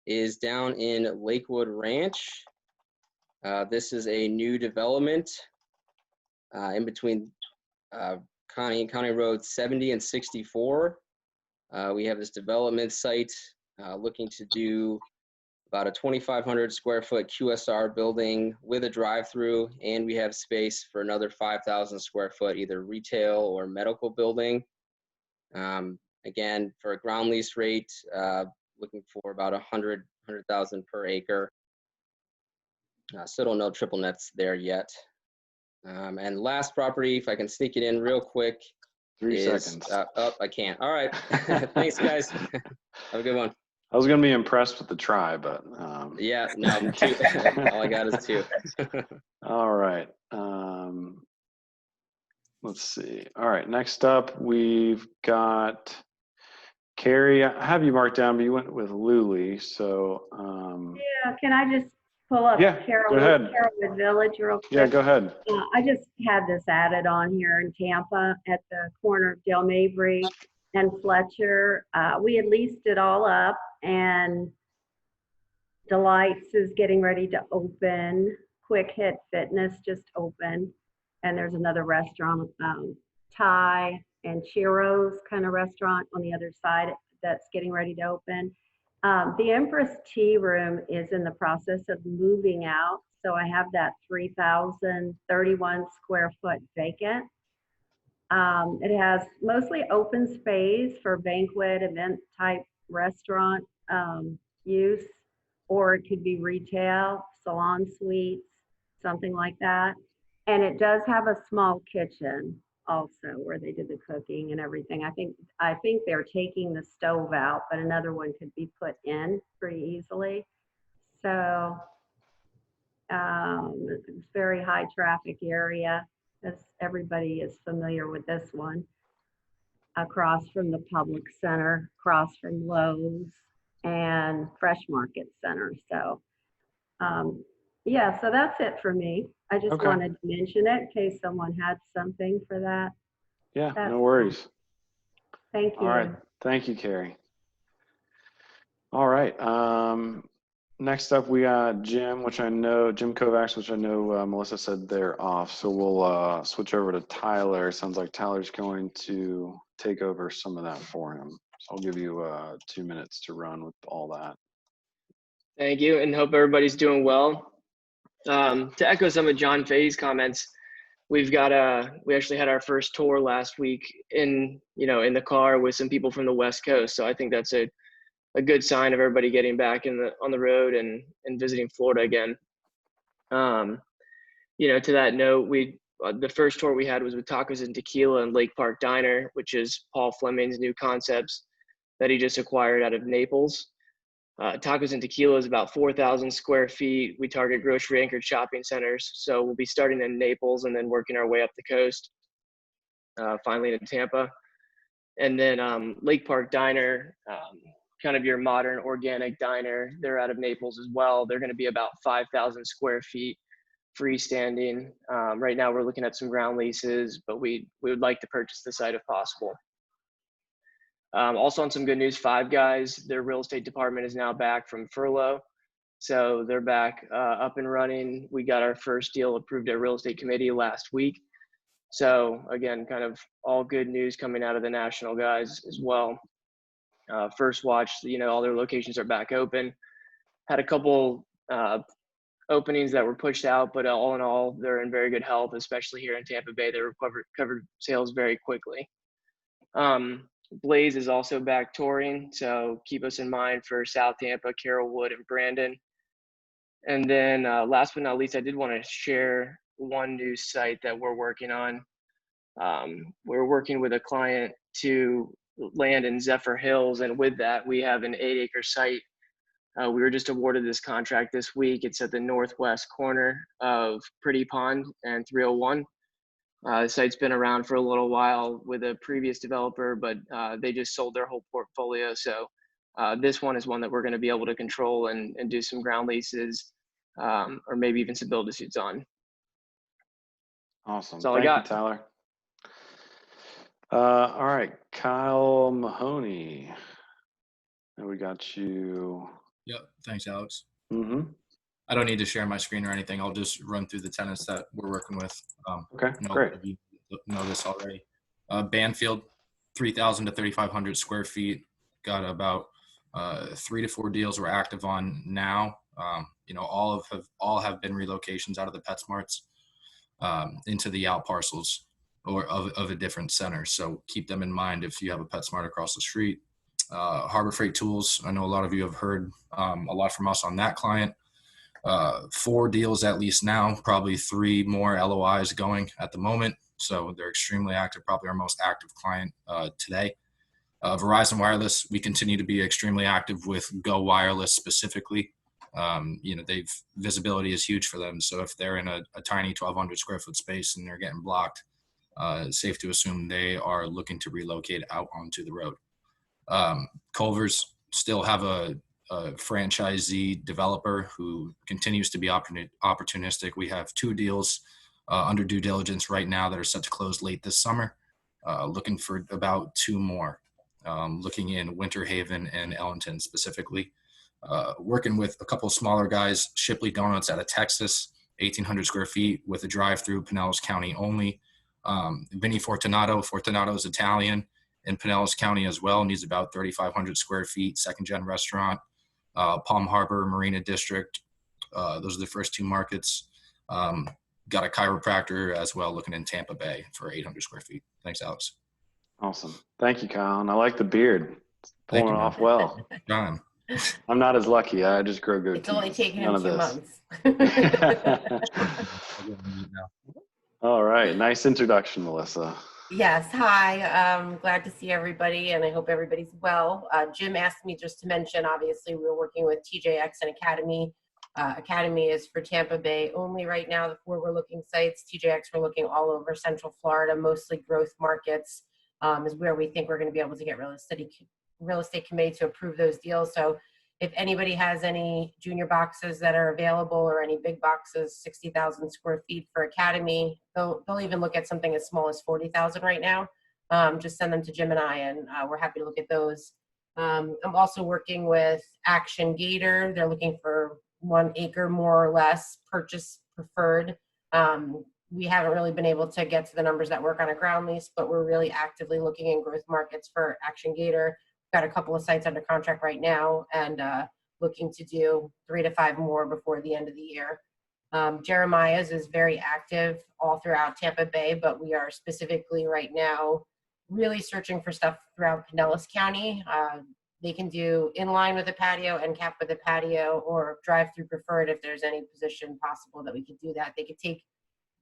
is down in Lakewood Ranch. This is a new development in between County Road 70 and 64. We have this development site looking to do about a 2,500 square foot QSR building with a drive-through, and we have space for another 5,000 square foot either retail or medical building. Again, for a ground lease rate, looking for about 100,000 per acre. Still don't know triple nets there yet. And last property, if I can sneak it in real quick. 3 seconds. Oh, I can't. All right. Thanks, guys. Have a good one. I was going to be impressed with the try, but. Yeah, no, 2. All I got is 2. All right. Let's see. All right. Next up, we've got Carrie, I have you marked down, but you went with Luli, so Yeah, can I just pull up yeah, go ahead. Carolwood Village real quick? Yeah, go ahead. I just had this added on here in Tampa at the corner of Del Mabry and Fletcher. We had leased it all up, and Delights is getting ready to open. Quick Hit Fitness just opened, and there's another restaurant, Thai and Chiro's kind of restaurant on the other side that's getting ready to open. The Empress Tea Room is in the process of moving out, so I have that 3,031 square foot vacant. It has mostly open space for banquet, event type restaurant use, or it could be retail, salon suites, something like that. And it does have a small kitchen also where they did the cooking and everything. I think they're taking the stove out, but another one could be put in pretty easily. So it's a very high traffic area, as everybody is familiar with this one. Across from the Public Center, across from Lowe's and Fresh Market Center. So yeah, so that's it for me. I just wanted to mention it in case someone had something for that. Yeah, no worries. Thank you. All right, thank you, Carrie. All right, next up we got Jim, Jim Kovacs, which I know Melissa said they're off. So we'll switch over to Tyler. Sounds like Tyler's going to take over some of that for him. So I'll give you 2 minutes to run with all that. Thank you, and hope everybody's doing well. To echo some of John Fay's comments, we actually had our first tour last week in the car with some people from the West Coast. So I think that's a good sign of everybody getting back on the road and visiting Florida again. To that note, the first tour we had was with Tacos and Tequila and Lake Park Diner, which is Paul Fleming's new concepts that he just acquired out of Naples. Tacos and Tequila is about 4,000 square feet. We target grocery anchored shopping centers. So we'll be starting in Naples and then working our way up the coast, finally to Tampa. And then Lake Park Diner, kind of your modern organic diner. They're out of Naples as well. They're going to be about 5,000 square feet freestanding. Right now we're looking at some ground leases, but we would like to purchase the site if possible. Also on some good news, Five Guys, their real estate department is now back from furlough. So they're back up and running. We got our first deal approved at real estate committee last week. So again, kind of all good news coming out of the national guys as well. First Watch, all their locations are back open. Had a couple openings that were pushed out, but all in all, they're in very good health, especially here in Tampa Bay. They recovered sales very quickly. Blaze is also back touring, so keep us in mind for South Tampa, Carrollwood, and Brandon. And then last but not least, I did want to share one new site that we're working on. We're working with a client to land in Zephyr Hills, and with that, we have an 8-acre site. We were just awarded this contract this week. It's at the northwest corner of Pretty Pond and 301. The site's been around for a little while with a previous developer, but they just sold their whole portfolio. So this one is one that we're going to be able to control and do some ground leases, or maybe even some build-to-suits on. Awesome. That's all Thank I got. you, Tyler. All right, Kyle Mahoney. And we got you. Yep. Thanks, Alex. Mm-hmm. I don't need to share my screen or anything. I'll just run through the tenants that we're working with. Okay, great. You know this already. Banfield, 3,000 to 3,500 square feet. Got about 3 to 4 deals we're active on now. All have been relocations out of the PetSmarts into the out parcels or of a different center. So keep them in mind if you have a PetSmart across the street. Harbor Freight Tools, I know a lot of you have heard a lot from us on that client. 4 deals at least now, probably 3 more LOIs going at the moment. So they're extremely active, probably our most active client today. Verizon Wireless, we continue to be extremely active with Go Wireless specifically. Visibility is huge for them. So if they're in a tiny 1,200 square foot space and they're getting blocked, it's safe to assume they are looking to relocate out onto the road. Culver's still have a franchisee developer who continues to be opportunistic. We have 2 deals under due diligence right now that are set to close late this summer. Looking for about 2 more, looking in Winter Haven and Ellington specifically. Working with a couple of smaller guys, Shipley Donuts out of Texas, 1,800 square feet with a drive-through, Pinellas County only. Vinny Fortunato is Italian in Pinellas County as well, needs about 3,500 square feet, second-gen restaurant. Palm Harbor Marina District, those are the first 2 markets. Got a chiropractor as well looking in Tampa Bay for 800 square feet. Thanks, Alex. Awesome. Thank you, Kyle. And I like the beard. It's Thank pulling you, it off well. John. I'm not as lucky. I just grow goatees. It's only taken None him of 2 this. months. All right. Nice introduction, Melissa. Yes, hi. Glad to see everybody, and I hope everybody's well. Jim asked me just to mention, obviously, we're working with TJX and Academy. Academy is for Tampa Bay only right now, where we're looking sites. TJX, we're looking all over Central Florida, mostly growth markets is where we think we're going to be able to get real estate committee to approve those deals. So if anybody has any junior boxes that are available or any big boxes, 60,000 square feet for Academy, they'll even look at something as small as 40,000 right now. Just send them to Jim and I, and we're happy to look at those. I'm also working with Action Gator. They're looking for 1 acre more or less, purchase preferred. We haven't really been able to get to the numbers that work on a ground lease, but we're really actively looking in growth markets for Action Gator. Got a couple of sites under contract right now, and looking to do 3 to 5 more before the end of the year. Jeremiah's is very active all throughout Tampa Bay, but we are specifically right now really searching for stuff throughout Pinellas County. They can do inline with a patio and cap with a patio, or drive-through preferred if there's any position possible that we could do that. They could take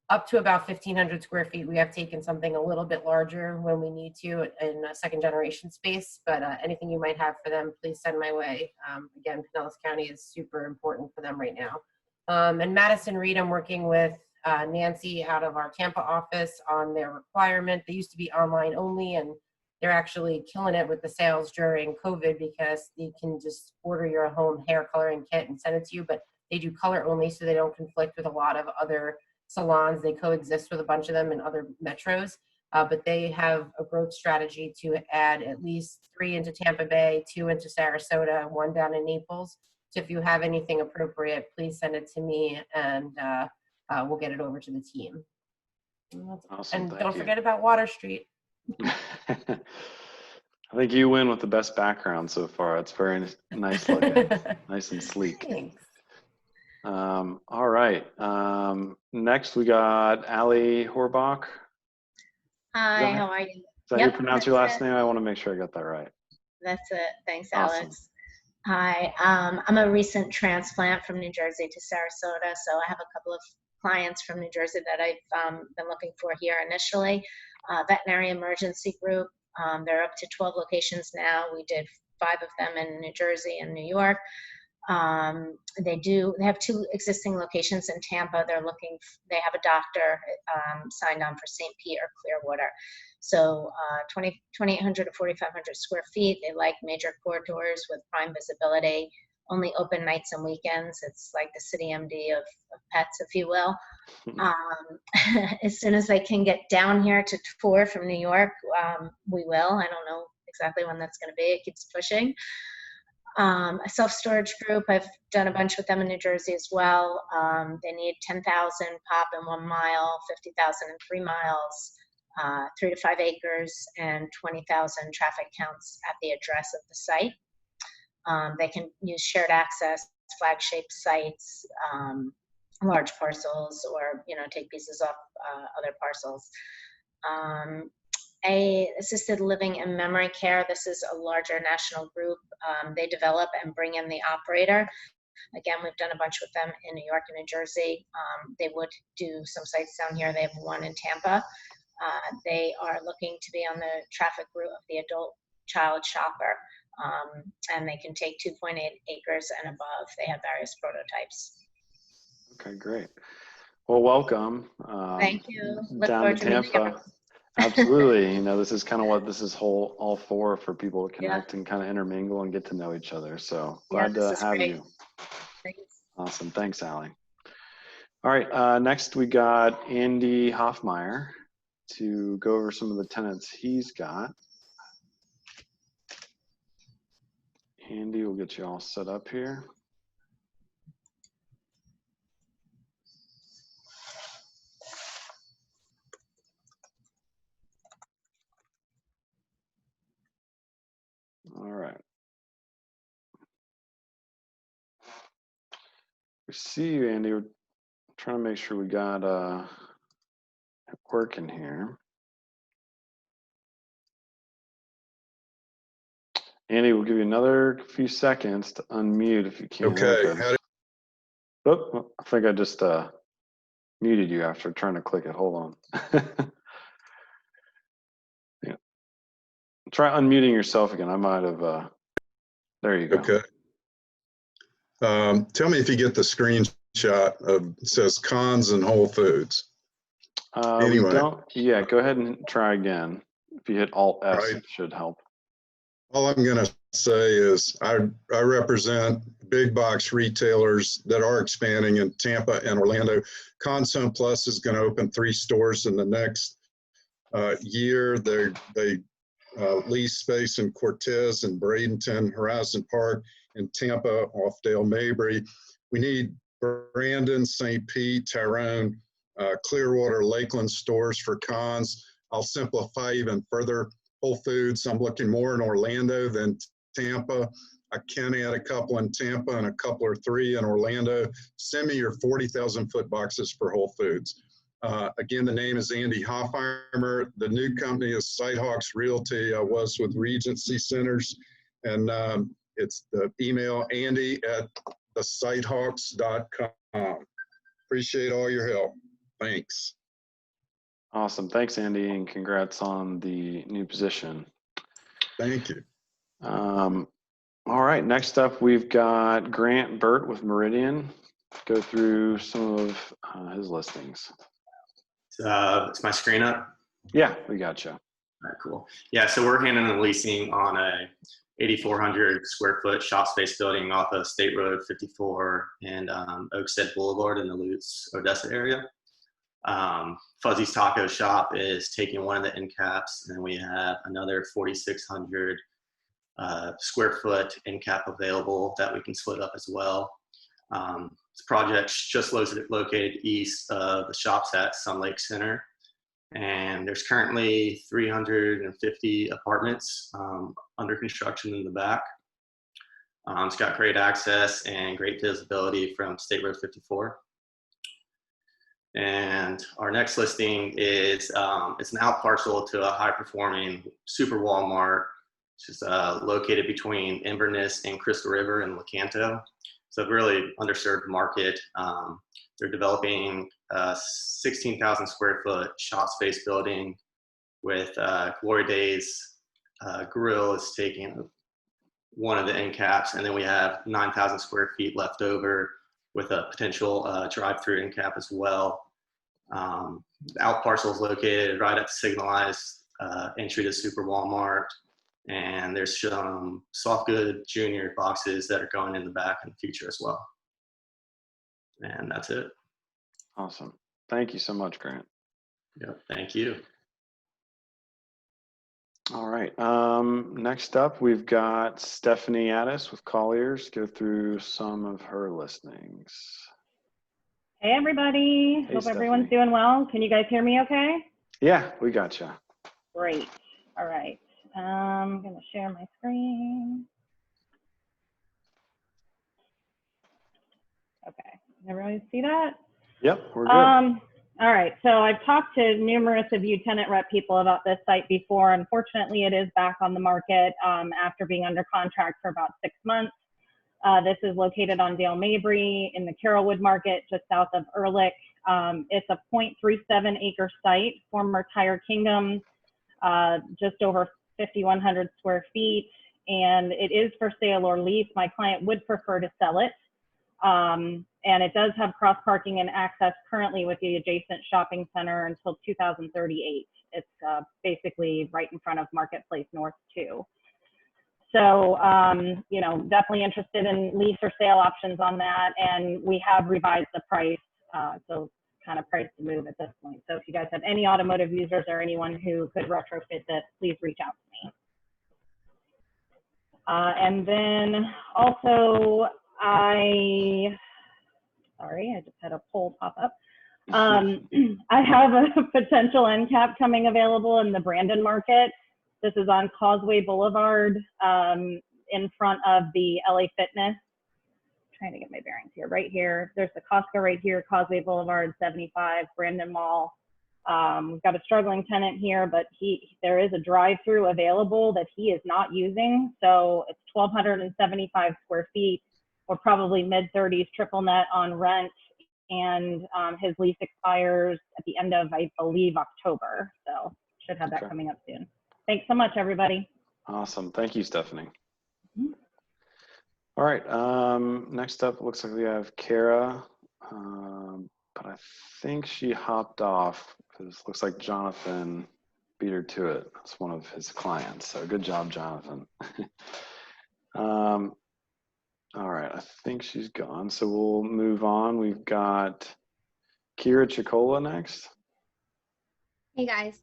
up to about 1,500 square feet. We have taken something a little bit larger when we need to in a second generation space, but anything you might have for them, please send my way. Again, Pinellas County is super important for them right now. And Madison Reed, I'm working with Nancy out of our Tampa office on their requirement. They used to be online only, and they're actually killing it with the sales during COVID because they can just order your home hair coloring kit and send it to you, but they do color only, so they don't conflict with a lot of other salons. They coexist with a bunch of them in other metros, but they have a growth strategy to add at least 3 into Tampa Bay, 2 into Sarasota, 1 down in Naples. So if you have anything appropriate, please send it to me, and we'll get it over to the team. Awesome. And don't forget about Water Street. I think you win with the best background so far. It's very nice looking, nice and sleek. Thanks. All right. Next, we got Ali Horbach. Hi, how are you? Is that how you pronounce your last name? I want to make sure I got that right. That's it. Thanks, Awesome. Alex. Hi, I'm a recent transplant from New Jersey to Sarasota, so I have a couple of clients from New Jersey that I've been looking for here initially. Veterinary Emergency Group, they're up to 12 locations now. We did 5 of them in New Jersey and New York. They have 2 existing locations in Tampa. They have a doctor signed on for St. Pete or Clearwater. So 2,800 to 4,500 square feet. They like major corridors with prime visibility, only open nights and weekends. It's like the city MD of pets, if you will. As soon as I can get down here to tour from New York, we will. I don't know exactly when that's going to be. It keeps pushing. A self-storage group, I've done a bunch with them in New Jersey as well. They need 10,000 pop in 1 mile, 50,000 in 3 miles, 3 to 5 acres, and 20,000 traffic counts at the address of the site. They can use shared access, flag-shaped sites, large parcels, or take pieces off other parcels. Assisted living and memory care. This is a larger national group. They develop and bring in the operator. Again, we've done a bunch with them in New York and New Jersey. They would do some sites down here. They have 1 in Tampa. They are looking to be on the traffic route of the adult child shopper, and they can take 2.8 acres and above. They have various prototypes. Okay, great. Well, welcome. Thank you. Look Down forward to to meeting Tampa. Absolutely. You know, this is kind of what this is all for people to connect and kind of intermingle and get to know each other. So glad to have you. Thanks. Awesome. Thanks, Allie. All right. Next, we got Andy Hoffmeyer to go over some of the tenants he's got. Andy, we'll get you all set up here. All right. We see you, Andy. We're trying to make sure we got it working here. Andy, we'll give you another few seconds to unmute if you can. Okay. Oh, I think I just muted you after trying to click it. Hold on. Yeah. Try unmuting yourself again. I might have. There you go. Okay. Tell me if you get the screenshot of it says Cons and Whole Foods. We don't. Yeah, go ahead and try again. If you hit Alt S, Right. it should help. All I'm going to say is I represent big box retailers that are expanding in Tampa and Orlando. Consum Plus is going to open 3 stores in the next year. They lease space in Cortez and Bradenton, Horizon Park, in Tampa off Dale Mabry. We need Brandon, St. Pete, Tyrone, Clearwater, Lakeland stores for Cons. I'll simplify even further. Whole Foods, I'm looking more in Orlando than Tampa. I can add a couple in Tampa and a couple or 3 in Orlando. Send me your 40,000 foot boxes for Whole Foods. Again, the name is Andy Hoffheimer. The new company is Sidehawks Realty. I was with Regency Centers, and it's the email andy@thesidehawks.com. Appreciate all your help. Thanks. Awesome. Thanks, Andy, and congrats on the new position. Thank you. All right. Next up, we've got Grant Burt with Meridian. Go through some of his listings. Is my screen up? Yeah, we got you. All right, cool. Yeah, so we're handling the leasing on a 8,400 square foot shop space building off of State Road 54 and Oakstead Boulevard in the Lutz, Odessa area. Fuzzy's Taco Shop is taking one of the end caps, and we have another 4,600 square foot end cap available that we can split up as well. This project's just located east of the shops at Sun Lake Center, and there's currently 350 apartments under construction in the back. It's got great access and great visibility from State Road 54. And our next listing is it's an out parcel to a high performing super Walmart, which is located between Inverness and Crystal River in Lecanto. It's a really underserved market. They're developing a 16,000 square foot shop space building with Glory Days Grill is taking one of the end caps, and then we have 9,000 square feet left over with a potential drive-through end cap as well. The out parcel is located right at the signalized entry to Super Walmart, and there's some soft good junior boxes that are going in the back in the future as well. And that's it. Awesome. Thank you so much, Grant. Yep, thank you. All right. Next up, we've got Stephanie Addis with Colliers. Go through some of her listings. Hey, everybody. Hey, Hope Stephanie. everyone's doing well. Can you guys hear me okay? Yeah, we got you. Great. All right. I'm going to share my screen. Okay. Everybody see that? Yep, we're good. All right. So I've talked to numerous of you tenant rep people about this site before. Unfortunately, it is back on the market after being under contract for about 6 months. This is located on Dale Mabry in the Carrollwood market, just south of Ehrlich. It's a 0.37 acre site, former Tire Kingdom, just over 5,100 square feet, and it is for sale or lease. My client would prefer to sell it. And it does have cross parking and access currently with the adjacent shopping center until 2038. It's basically right in front of Marketplace North 2. So, you know, definitely interested in lease or sale options on that. And we have revised the price. So kind of price to move at this point. So if you guys have any automotive users or anyone who could retrofit this, please reach out to me. And then also sorry, I just had a poll pop up. I have a potential end cap coming available in the Brandon market. This is on Causeway Boulevard in front of the LA Fitness. Trying to get my bearings here. Right here, there's the Costco right here, Causeway Boulevard, 75, Brandon Mall. We've got a struggling tenant here, but there is a drive-through available that he is not using. So it's 1,275 square feet, or probably mid-30s triple net on rent. And his lease expires at the end of, I believe, October. So should have that coming up soon. Thanks so much, everybody. Awesome. Thank you, Stephanie. All right. Next up, looks like we have Kara, but I think she hopped off because it looks like Jonathan beat her to it. That's one of his clients. So good job, Jonathan. All right. I think she's gone. So we'll move on. We've got Kira Chicola next. Hey guys.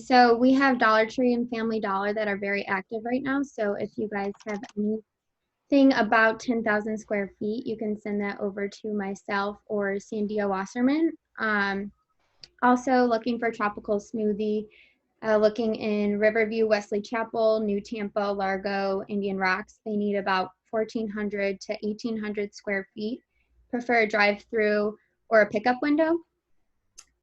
So we have Dollar Tree and Family Dollar that are very active right now. So if you guys have anything about 10,000 square feet, you can send that over to myself or Sandia Wasserman. Also looking for tropical smoothie, looking in Riverview, Wesley Chapel, New Tampa, Largo, Indian Rocks. They need about 1,400 to 1,800 square feet. Prefer a drive-through or a pickup window.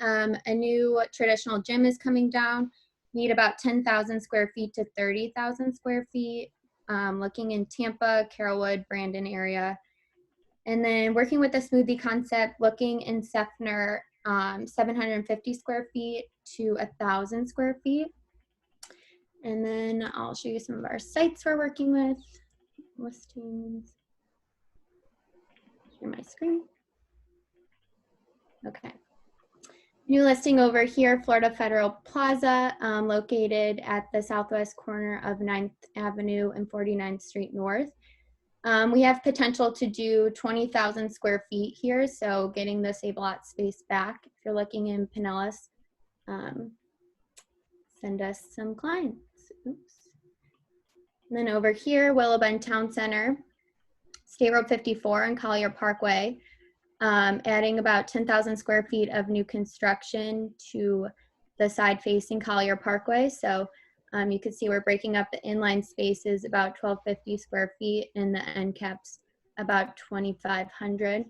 A new traditional gym is coming down. Need about 10,000 square feet to 30,000 square feet. Looking in Tampa, Carrollwood, Brandon area. And then working with the smoothie concept, looking in Sefner, 750 square feet to 1,000 square feet. And then I'll show you some of our sites we're working with. Listings. Share my screen. Okay. New listing over here, Florida Federal Plaza, located at the southwest corner of 9th Avenue and 49th Street North. We have potential to do 20,000 square feet here, so getting the Save a Lot space back. If you're looking in Pinellas, send us some clients. Oops. And then over here, Willow Bend Town Center, State Road 54 and Collier Parkway. Adding about 10,000 square feet of new construction to the side facing Collier Parkway. So you can see we're breaking up the inline spaces about 1,250 square feet and the end caps about 2,500.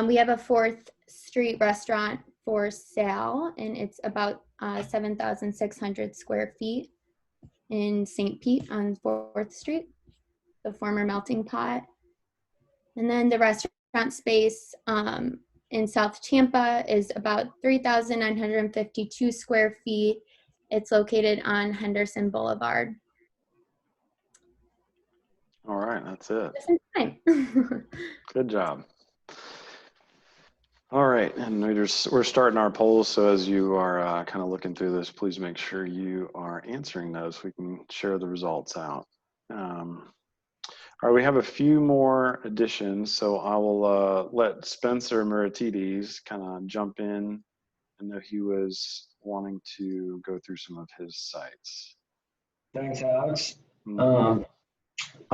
We have a 4th Street restaurant for sale, and it's about 7,600 square feet in St. Pete on 4th Street, the former Melting Pot. And then the restaurant space in South Tampa is about 3,952 square feet. It's located on Henderson Boulevard. All right, that's it. Just in time. Good job. All right, and we're starting our polls, so as you are kind of looking through this, please make sure you are answering those so we can share the results out. All right, we have a few more additions, so I will let Spencer Muratides kind of jump in. I know he was wanting to go through some of his sites. Thanks, Alex. I'm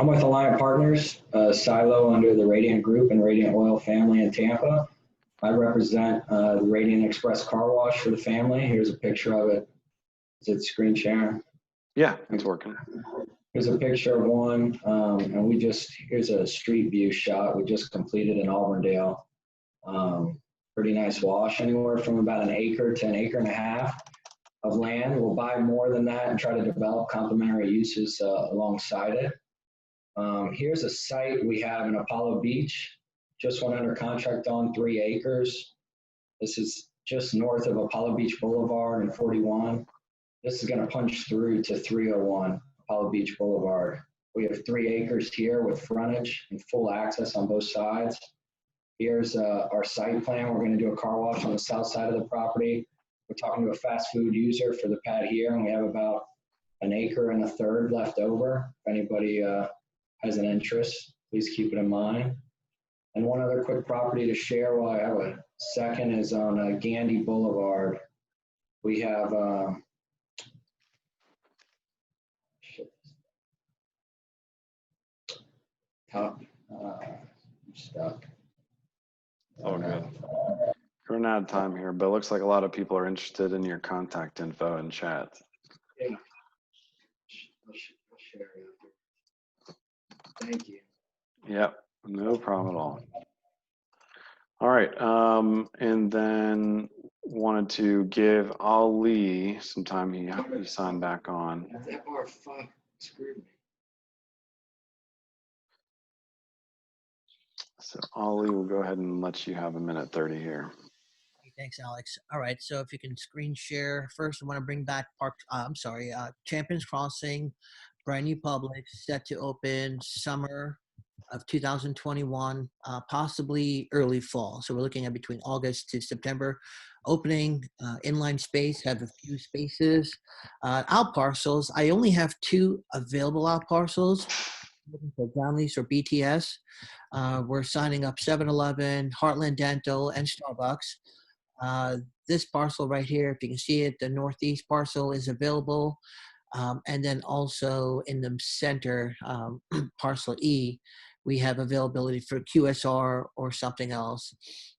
with Alliant Partners, silo under the Radiant Group and Radiant Oil family in Tampa. I represent the Radiant Express Car Wash for the family. Here's a picture of it. Is it screen sharing? Yeah, it's working. Here's a picture of one, and here's a street view shot we just completed in Auburndale. Pretty nice wash, anywhere from about an acre to an acre and a half of land. We'll buy more than that and try to develop complementary uses alongside it. Here's a site we have in Apollo Beach, just went under contract on 3 acres. This is just north of Apollo Beach Boulevard and 41. This is going to punch through to 301 Apollo Beach Boulevard. We have 3 acres here with frontage and full access on both sides. Here's our site plan. We're going to do a car wash on the south side of the property. We're talking to a fast food user for the pad here, and we have about 1 acre and a third left over. If anybody has an interest, please keep it in mind. And one other quick property to share while I have a second is on Gandy Boulevard. We have I'm stuck. Oh, good. We're running out of time here, but it looks like a lot of people are interested in your contact info in chat. Yeah. I'll share it. Thank you. Yep, no problem at all. All right, and then wanted to give Ali some time. He signed back on. That bar fuck screwed me. So Ali, we'll go ahead and let you have 1:30 here. Thanks, Alex. All right, so if you can screen share. First, I want to bring back Champions Crossing, brand new Publix, set to open summer of 2021, possibly early fall. So we're looking at between August to September. Opening, inline space, have a few spaces. Out parcels, I only have 2 available out parcels, looking for ground lease or BTS. We're signing up 7-Eleven, Heartland Dental, and Starbucks. This parcel right here, if you can see it, the northeast parcel is available. And then also in the center, parcel E, we have availability for QSR or something else.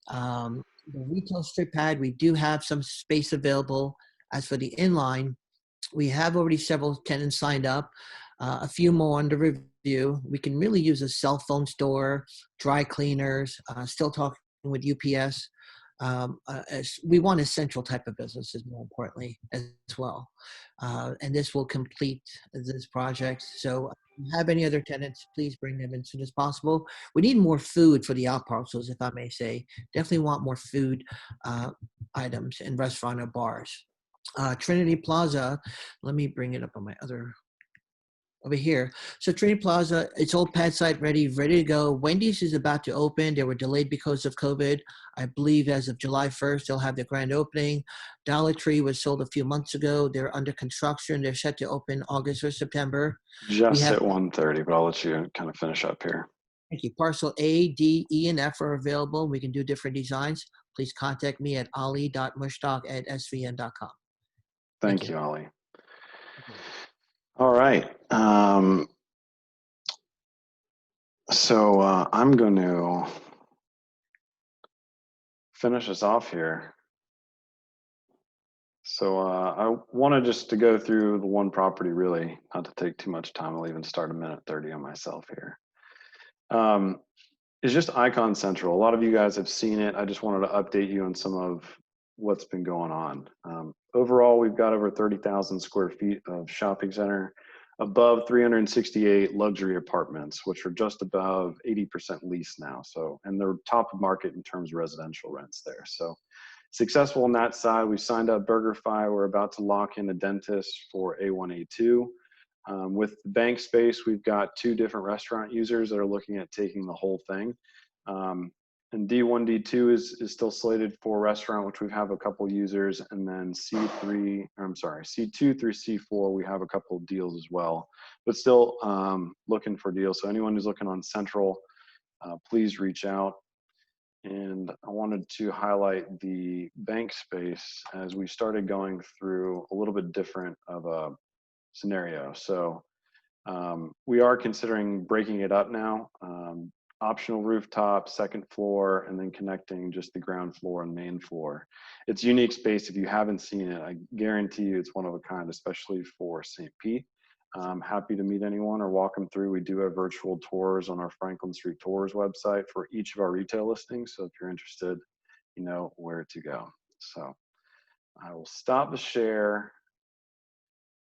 The retail strip pad, we do have some space available. As for the inline, we have already several tenants signed up, a few more under review. We can really use a cell phone store, dry cleaners, still talking with UPS. We want essential type of businesses, more importantly, as well. And this will complete this project. So if you have any other tenants, please bring them in as soon as possible. We need more food for the out parcels, if I may say. Definitely want more food items in restaurant or bars. Trinity Plaza, let me bring it up on my other over here. So Trinity Plaza, it's all pad site ready to go. Wendy's is about to open. They were delayed because of COVID. I believe as of July 1st, they'll have their grand opening. Dollar Tree was sold a few months ago. They're under construction. They're set to open August or September. Just at 1:30, but I'll let you kind of finish up here. Thank you. Parcel A, D, E, and F are available. We can do different designs. Please contact me at ali.mushtok@svn.com. Thank you, Ali. All right. So I'm going to finish us off here. So I wanted just to go through the one property, really, not to take too much time. I'll even start 1:30 on myself here. It's just Icon Central. A lot of you guys have seen it. I just wanted to update you on some of what's been going on. Overall, we've got over 30,000 square feet of shopping center, above 368 luxury apartments, which are just above 80% leased now. So, and they're top of market in terms of residential rents there. So successful on that side. We signed up BurgerFi. We're about to lock in a dentist for A1, A2. With the bank space, we've got 2 different restaurant users that are looking at taking the whole thing. And D1, D2 is still slated for restaurant, which we have a couple users, and then C2 through C4, we have a couple of deals as well, but still looking for deals. So anyone who's looking on Central, please reach out. And I wanted to highlight the bank space as we started going through a little bit different of a scenario. So we are considering breaking it up now. Optional rooftop, second floor, and then connecting just the ground floor and main floor. It's unique space. If you haven't seen it, I guarantee you it's one of a kind, especially for St. Pete. I'm happy to meet anyone or walk them through. We do have virtual tours on our Franklin Street Tours website for each of our retail listings. So if you're interested, you know where to go. So I will stop the share.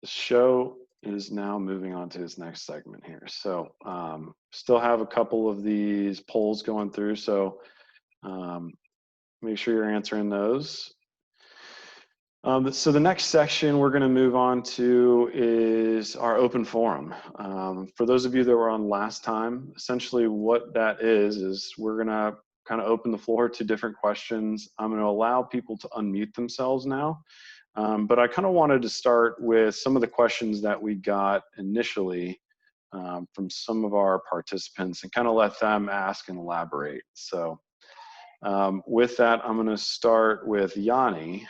The show is now moving on to its next segment here. So still have a couple of these polls going through. So make sure you're answering those. So the next section we're going to move on to is our open forum. For those of you that were on last time, essentially what that is we're going to kind of open the floor to different questions. I'm going to allow people to unmute themselves now. But I kind of wanted to start with some of the questions that we got initially from some of our participants and kind of let them ask and elaborate. So with that, I'm going to start with Yanni.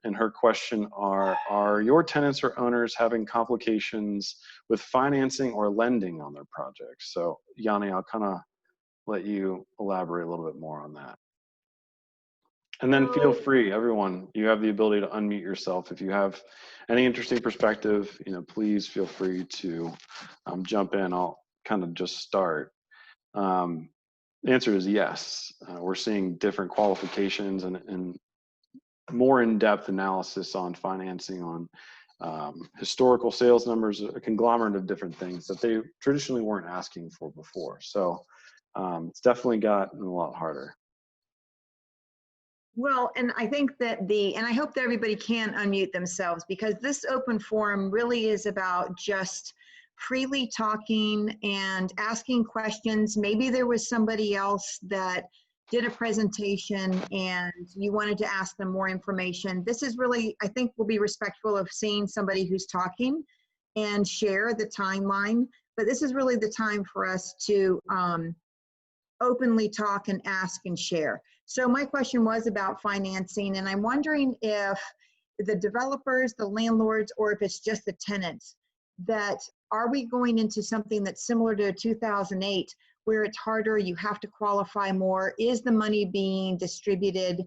And her question are your tenants or owners having complications with financing or lending on their projects? So Yanni, I'll kind of let you elaborate a little bit more on that. And then feel free, everyone, you have the ability to unmute yourself. If you have any interesting perspective, please feel free to jump in. I'll kind of just start. The answer is yes. We're seeing different qualifications and more in-depth analysis on financing, on historical sales numbers, a conglomerate of different things that they traditionally weren't asking for before. So it's definitely gotten a lot harder. Well, and I think that and I hope that everybody can unmute themselves, because this open forum really is about just freely talking and asking questions. Maybe there was somebody else that did a presentation and you wanted to ask them more information. This is really, I think we'll be respectful of seeing somebody who's talking and share the timeline, but this is really the time for us to openly talk and ask and share. So my question was about financing, and I'm wondering if the developers, the landlords, or if it's just the tenants, that are we going into something that's similar to 2008, where it's harder, you have to qualify more? Is the money being distributed,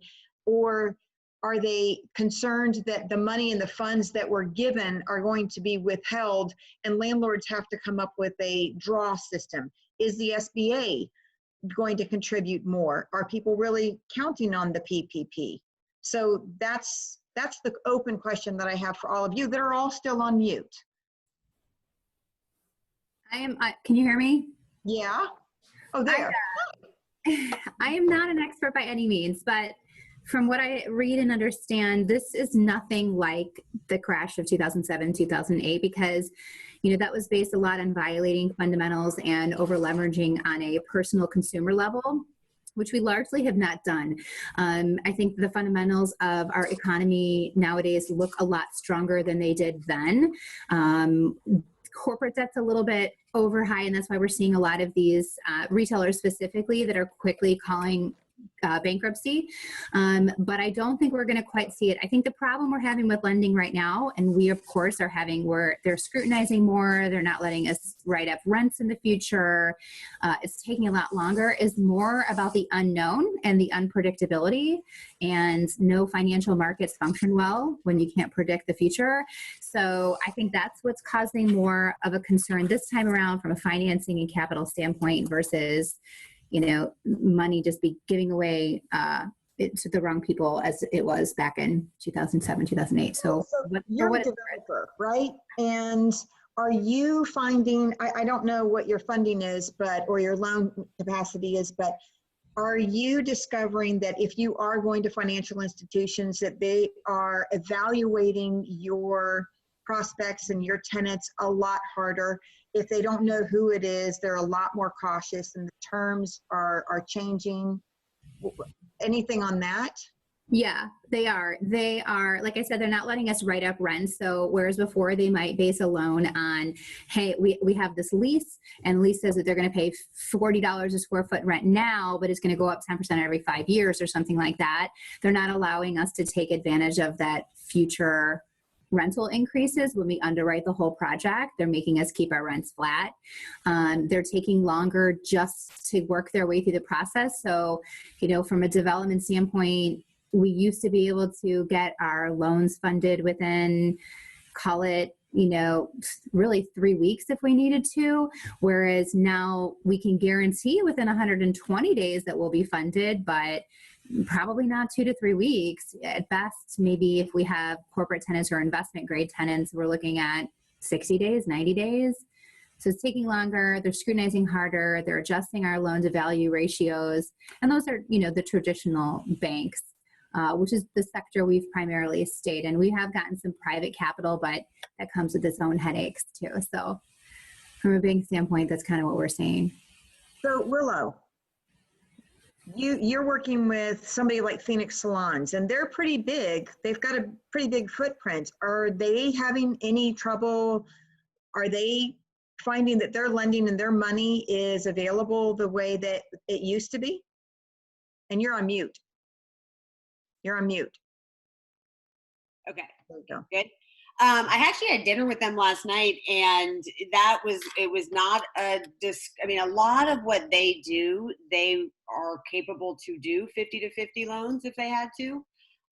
or are they concerned that the money and the funds that were given are going to be withheld and landlords have to come up with a draw system? Is the SBA going to contribute more? Are people really counting on the PPP? So that's the open question that I have for all of you that are all still on mute. Can you hear me? Yeah. Oh, there. I am not an expert by any means, but from what I read and understand, this is nothing like the crash of 2007, 2008, because, that was based a lot on violating fundamentals and over leveraging on a personal consumer level, which we largely have not done. I think the fundamentals of our economy nowadays look a lot stronger than they did then. Corporate debt's a little bit over high, and that's why we're seeing a lot of these retailers specifically that are quickly calling bankruptcy. But I don't think we're going to quite see it. I think the problem we're having with lending right now, and we of course are having, where they're scrutinizing more, they're not letting us write up rents in the future, it's taking a lot longer, is more about the unknown and the unpredictability, and no financial markets function well when you can't predict the future. So I think that's what's causing more of a concern this time around from a financing and capital standpoint versus money just be giving away to the wrong people as it was back in 2007, 2008. So you're a developer, right? And are you finding, I don't know what your funding is, or your loan capacity is, but are you discovering that if you are going to financial institutions, that they are evaluating your prospects and your tenants a lot harder? If they don't know who it is, they're a lot more cautious, and the terms are changing. Anything on that? Yeah, they are. They are, like I said, they're not letting us write up rent. So whereas before they might base a loan on, hey, we have this lease, and lease says that they're going to pay $40 a square foot rent now, but it's going to go up 10% every 5 years or something like that. They're not allowing us to take advantage of that future rental increases when we underwrite the whole project. They're making us keep our rents flat. They're taking longer just to work their way through the process. So, from a development standpoint, we used to be able to get our loans funded within, call it, really 3 weeks if we needed to, whereas now we can guarantee within 120 days that we'll be funded, but probably not 2 to 3 weeks. At best, maybe if we have corporate tenants or investment grade tenants, we're looking at 60 days, 90 days. So it's taking longer. They're scrutinizing harder. They're adjusting our loan to value ratios. And those are, the traditional banks. which is the sector we've primarily stayed in. We have gotten some private capital, but that comes with its own headaches too. So from a bank standpoint, that's kind of what we're seeing. So Willow, you're working with somebody like Phoenix Salons, and they're pretty big. They've got a pretty big footprint. Are they having any trouble? Are they finding that their lending and their money is available the way that it used to be? And you're on mute. You're on mute. Okay. There we go. Good. I actually had dinner with them last night, and it was not I mean, a lot of what they do, they are capable to do 50 to 50 loans if they had to.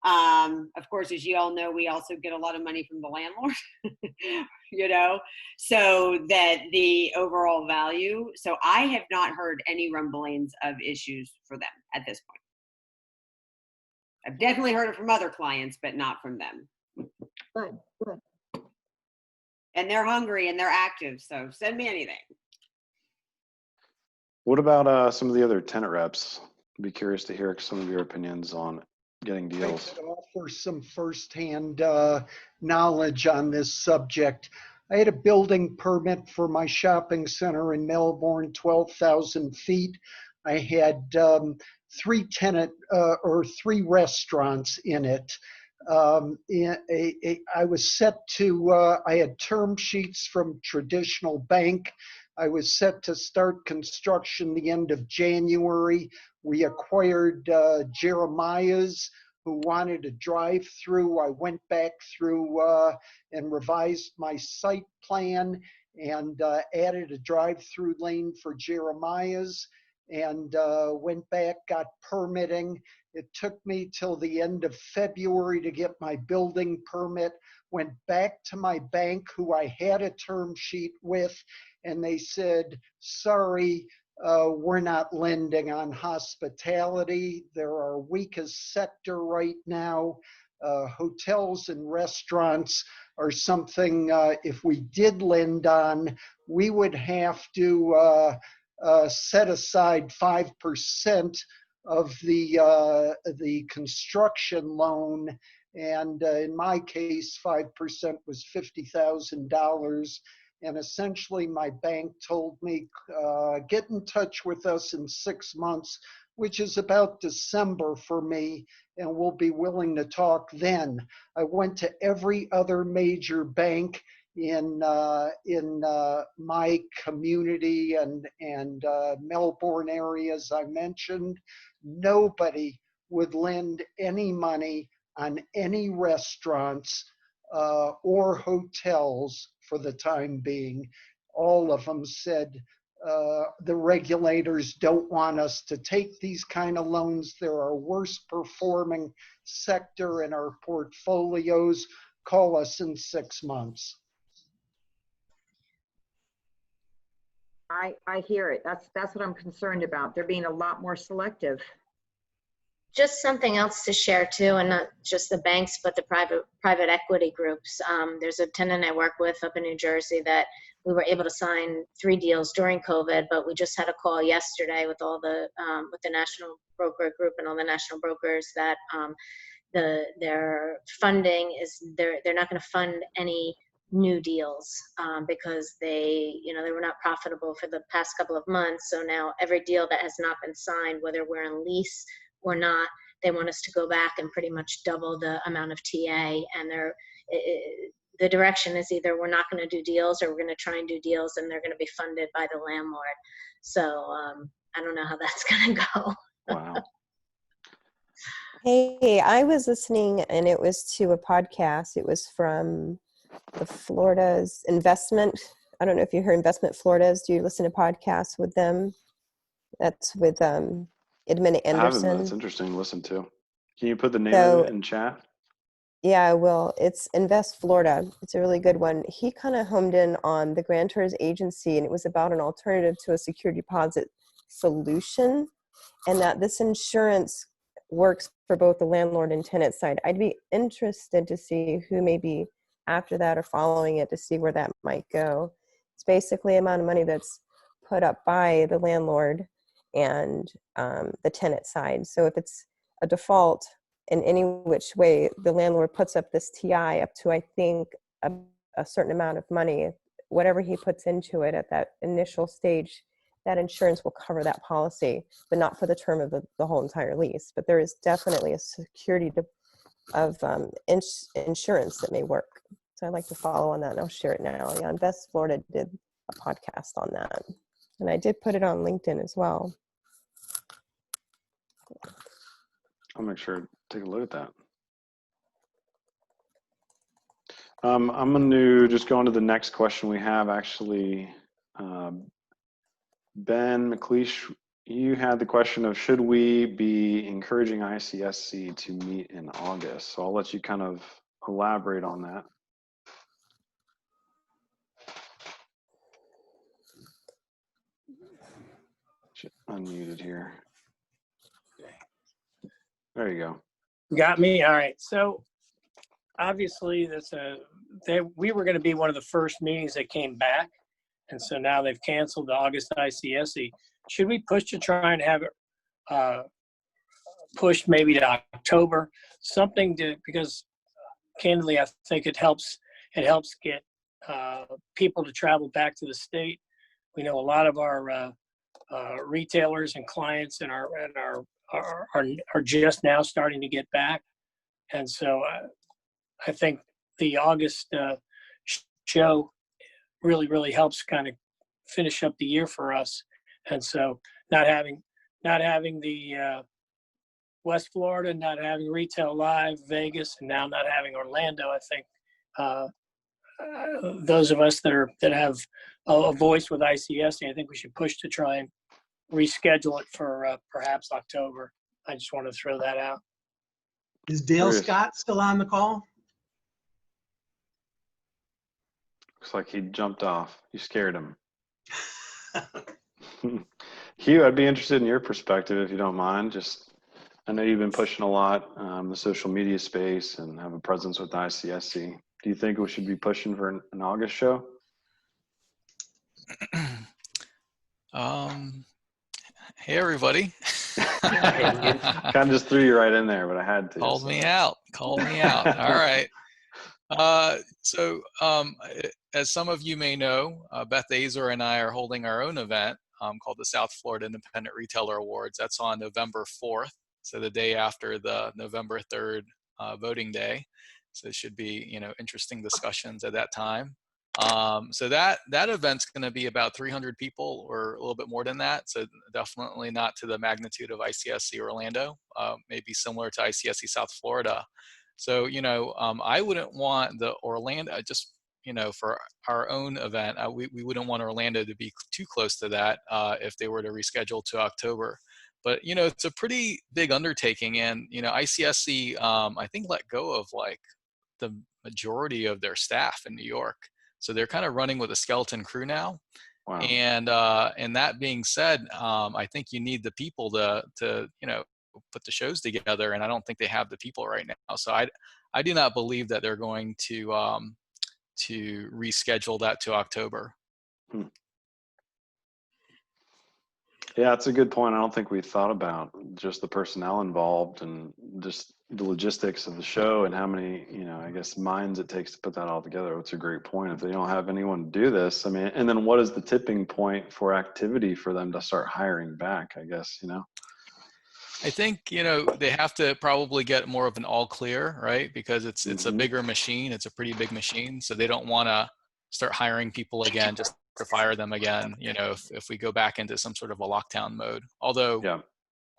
Of course, as you all know, we also get a lot of money from the landlord, you know, so that the overall value. So I have not heard any rumblings of issues for them at this point. I've definitely heard it from other clients, but not from them. Good, good. And they're hungry and they're active, so send me anything. What about some of the other tenant reps? I'd be curious to hear some of your opinions on getting I deals. could offer some firsthand knowledge on this subject. I had a building permit for my shopping center in Melbourne, 12,000 feet. I had three restaurants in it. I was set to, I had term sheets from traditional bank. I was set to start construction the end of January. We acquired Jeremiah's, who wanted a drive-through. I went back through and revised my site plan and added a drive-through lane for Jeremiah's, and went back, got permitting. It took me till the end of February to get my building permit, went back to my bank, who I had a term sheet with, and they said, sorry, we're not lending on hospitality. They're our weakest sector right now. Hotels and restaurants are something, if we did lend on, we would have to set aside 5% of the construction loan. And in my case, 5% was $50,000. And essentially my bank told me, get in touch with us in 6 months, which is about December for me, and we'll be willing to talk then. I went to every other major bank in my community and Melbourne area, as I mentioned. Nobody would lend any money on any restaurants or hotels for the time being. All of them said the regulators don't want us to take these kind of loans. They're our worst performing sector in our portfolios. Call us in 6 months. I hear it. That's what I'm concerned about. They're being a lot more selective. Just something else to share too, and not just the banks, but the private equity groups. There's a tenant I work with up in New Jersey that we were able to sign 3 deals during COVID, but we just had a call yesterday with all the with the national broker group and all the national brokers that their funding is they're not going to fund any new deals because they were not profitable for the past couple of months. So now every deal that has not been signed, whether we're in lease or not, they want us to go back and pretty much double the amount of TA. And the direction is either we're not going to do deals or we're going to try and do deals and they're going to be funded by the landlord. So I don't know how that's going to go. Wow. Hey, I was listening and it was to a podcast. It was from the Florida's Investment. I don't know if you heard Investment Florida's. Do you listen to podcasts with them? That's with Edmund I haven't, but Anderson. it's interesting to listen to. Can you put the name of it in chat? Yeah, I will. It's Invest Florida. It's a really good one. He kind of homed in on the Grantors Agency, and it was about an alternative to a secure deposit solution, and that this insurance works for both the landlord and tenant side. I'd be interested to see who may be after that or following it to see where that might go. It's basically the amount of money that's put up by the landlord and the tenant side. So if it's a default, in any which way, the landlord puts up this TI up to, I think, a certain amount of money, whatever he puts into it at that initial stage, that insurance will cover that policy, but not for the term of the whole entire lease. But there is definitely a security of insurance that may work. So I'd like to follow on that, and I'll share it now. Yeah, Invest Florida did a podcast on that, and I did put it on LinkedIn as well. I'll make sure to take a look at that. I'm going to just go on to the next question we have, actually. Ben McLeish, you had the question of, should we be encouraging ICSC to meet in August? So I'll let you kind of elaborate on that. Unmuted here. There you go. Got me. All right. So obviously we were going to be one of the first meetings that came back. And so now they've canceled the August ICSE. Should we push to try and have it pushed maybe to October? Something to, because candidly, I think it helps get people to travel back to the state. We know a lot of our retailers and clients and are just now starting to get back. And so I think the August show really helps kind of finish up the year for us. And so not having the West Florida, not having Retail Live, Vegas, and now not having Orlando, I think those of us that have a voice with ICSC, I think we should push to try and reschedule it for perhaps October. I just want to throw that out. Is Dale Scott still on the call? Looks like he jumped off. You scared him. Hugh, I'd be interested in your perspective, if you don't mind. Just, I know you've been pushing a lot the social media space and have a presence with ICSC. Do you think we should be pushing for an August show? Hey, everybody. Kind of just threw you right in there, but I had to. Called me out. All right. So as some of you may know, Beth Azar and I are holding our own event called the South Florida Independent Retailer Awards. That's on November 4th, so the day after the November 3rd voting day. So it should be, interesting discussions at that time. So that event's going to be about 300 people or a little bit more than that. So definitely not to the magnitude of ICSC Orlando, maybe similar to ICSC South Florida. So, I wouldn't want the Orlando, just, for our own event, we wouldn't want Orlando to be too close to that if they were to reschedule to October. But, it's a pretty big undertaking. And, ICSC, I think, let go of like the majority of their staff in New York. So they're kind of running with a skeleton crew now. Wow. And that being said, I think you need the people to put the shows together, and I don't think they have the people right now. So I do not believe that they're going to reschedule that to October. Yeah, it's a good point. I don't think we thought about just the personnel involved and just the logistics of the show and how many, I guess, minds it takes to put that all together. It's a great point. If they don't have anyone to do this, I mean, and then what is the tipping point for activity for them to start hiring back, I guess, I think, they have to probably get more of an all clear, right? Because it's a bigger machine. It's a pretty big machine. So they don't want to start hiring people again just to fire them again, if we go back into some sort of a lockdown mode. Although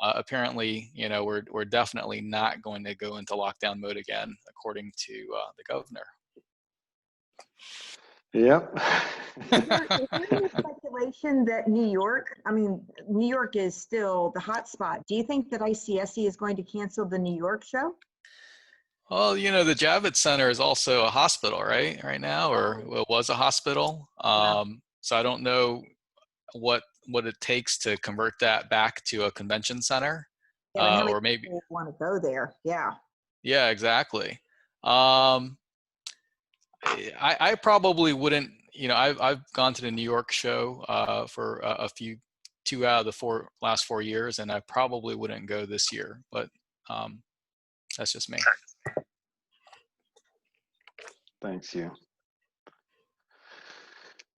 apparently, we're definitely not going to go into lockdown mode again, according to the governor. Yep. Is there any speculation that New York is still the hot spot? Do you think that ICSC is going to cancel the New York show? Well, the Javits Center is also a hospital, right now, or it was a hospital. So I don't know what it takes to convert that back to a convention center, or maybe people want to go there. Yeah. Yeah, exactly. I probably wouldn't. I've gone to the New York show for two out of the last 4 years, and I probably wouldn't go this year. But That's just me. Thanks, you.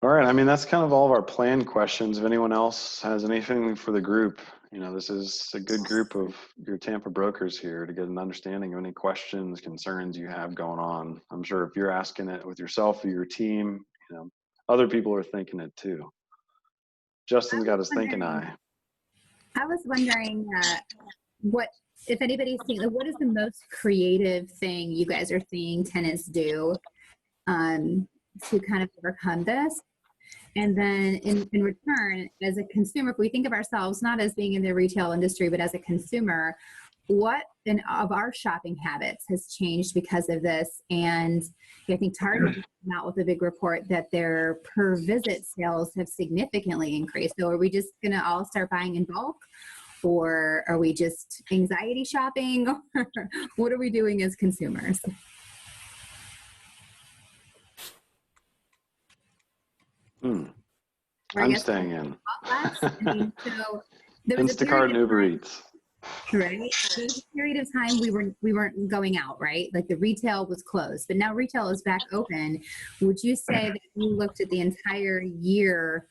All right, I mean, that's kind of all of our planned questions. If anyone else has anything for the group, you know, this is a good group of your Tampa brokers here to get an understanding of any questions, concerns you have going on. I'm sure if you're asking it with yourself or your team, you know, other people are thinking it too. Justin's got his thinking eye. I was wondering what, if anybody's seeing, like, what is the most creative thing you guys are seeing tenants do to kind of overcome this? And then in return, as a consumer, if we think of ourselves not as being in the retail industry, but as a consumer, what of our shopping habits has changed because of this? And I think Target came out with a big report that their per visit sales have significantly increased. So are we just going to all start buying in bulk? Or are we just anxiety shopping? What are we doing as consumers? I'm staying in. I mean, so there was Instacart and Uber Eats. Right. There was a period of time we weren't going out, right? Like the retail was closed, but now retail is back open. Would you say that you looked at the entire year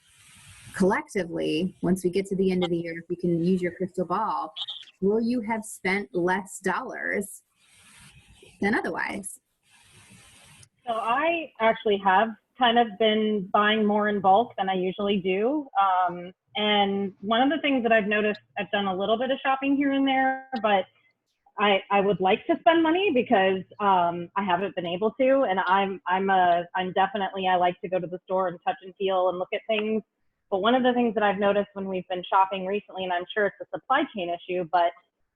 collectively, once we get to the end of the year, if you can use your crystal ball, will you have spent less dollars than otherwise? So I actually have kind of been buying more in bulk than I usually do. And one of the things that I've noticed, I've done a little bit of shopping here and there, but I would like to spend money because I haven't been able to. And I'm definitely, I like to go to the store and touch and feel and look at things. But one of the things that I've noticed when we've been shopping recently, and I'm sure it's a supply chain issue, but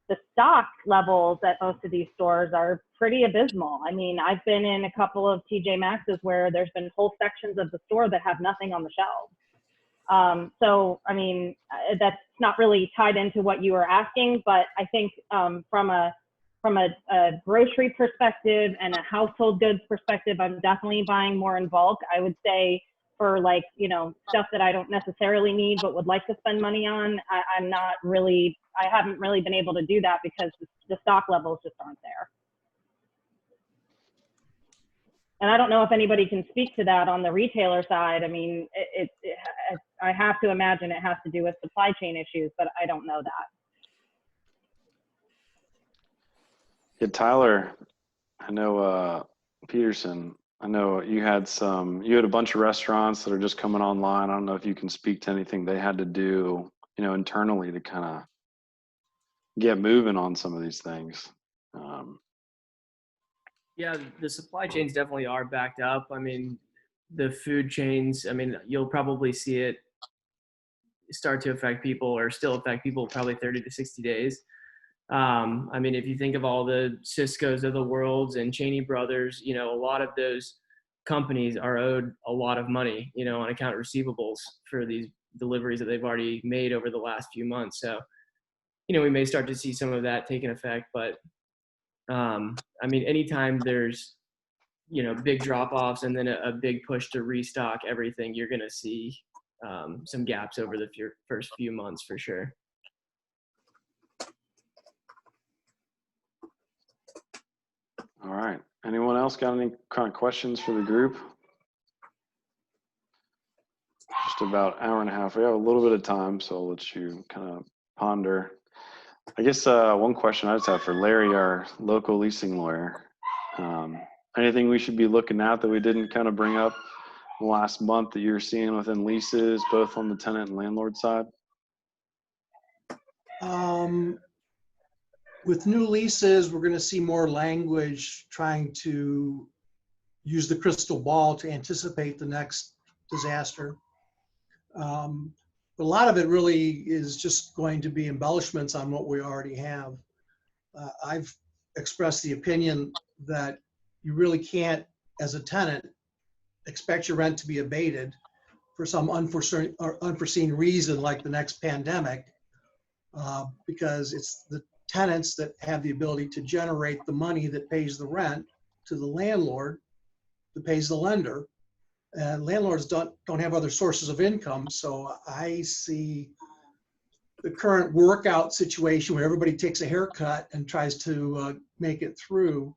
the stock levels at most of these stores are pretty abysmal. I mean, I've been in a couple of TJ Maxx's where there's been whole sections of the store that have nothing on the shelves. So, I mean, that's not really tied into what you were asking, but I think from a grocery perspective and a household goods perspective, I'm definitely buying more in bulk. I would say for like, you know, stuff that I don't necessarily need but would like to spend money on, I haven't really been able to do that because the stock levels just aren't there. And I don't know if anybody can speak to that on the retailer side. I mean, I have to imagine it has to do with supply chain issues, but I don't know that. Yeah, Tyler, I know Peterson, I know you had a bunch of restaurants that are just coming online. I don't know if you can speak to anything they had to do, you know, internally to kind of get moving on some of these things. Yeah, the supply chains definitely are backed up. I mean, the food chains, I mean, you'll probably see it start to affect people or still affect people probably 30 to 60 days. I mean, if you think of all the Cisco's of the worlds and Cheney Brothers, you know, a lot of those companies are owed a lot of money, you know, on account receivables for these deliveries that they've already made over the last few months. So, you know, we may start to see some of that taking effect, but I mean, anytime there's, you know, big drop-offs and then a big push to restock everything, you're going to see some gaps over the first few months for sure. All right. Anyone else got any kind of questions for the group? Just about an hour and a half. We have a little bit of time, so I'll let you kind of ponder. I guess one question I just have for Larry, our local leasing lawyer. Anything we should be looking at that we didn't kind of bring up the last month that you're seeing within leases, both on the tenant and landlord side? With new leases, we're going to see more language trying to use the crystal ball to anticipate the next disaster. But a lot of it really is just going to be embellishments on what we already have. I've expressed the opinion that you really can't, as a tenant, expect your rent to be abated for some unforeseen reason like the next pandemic, because it's the tenants that have the ability to generate the money that pays the rent to the landlord, that pays the lender. And landlords don't have other sources of income, so I see the current workout situation where everybody takes a haircut and tries to make it through,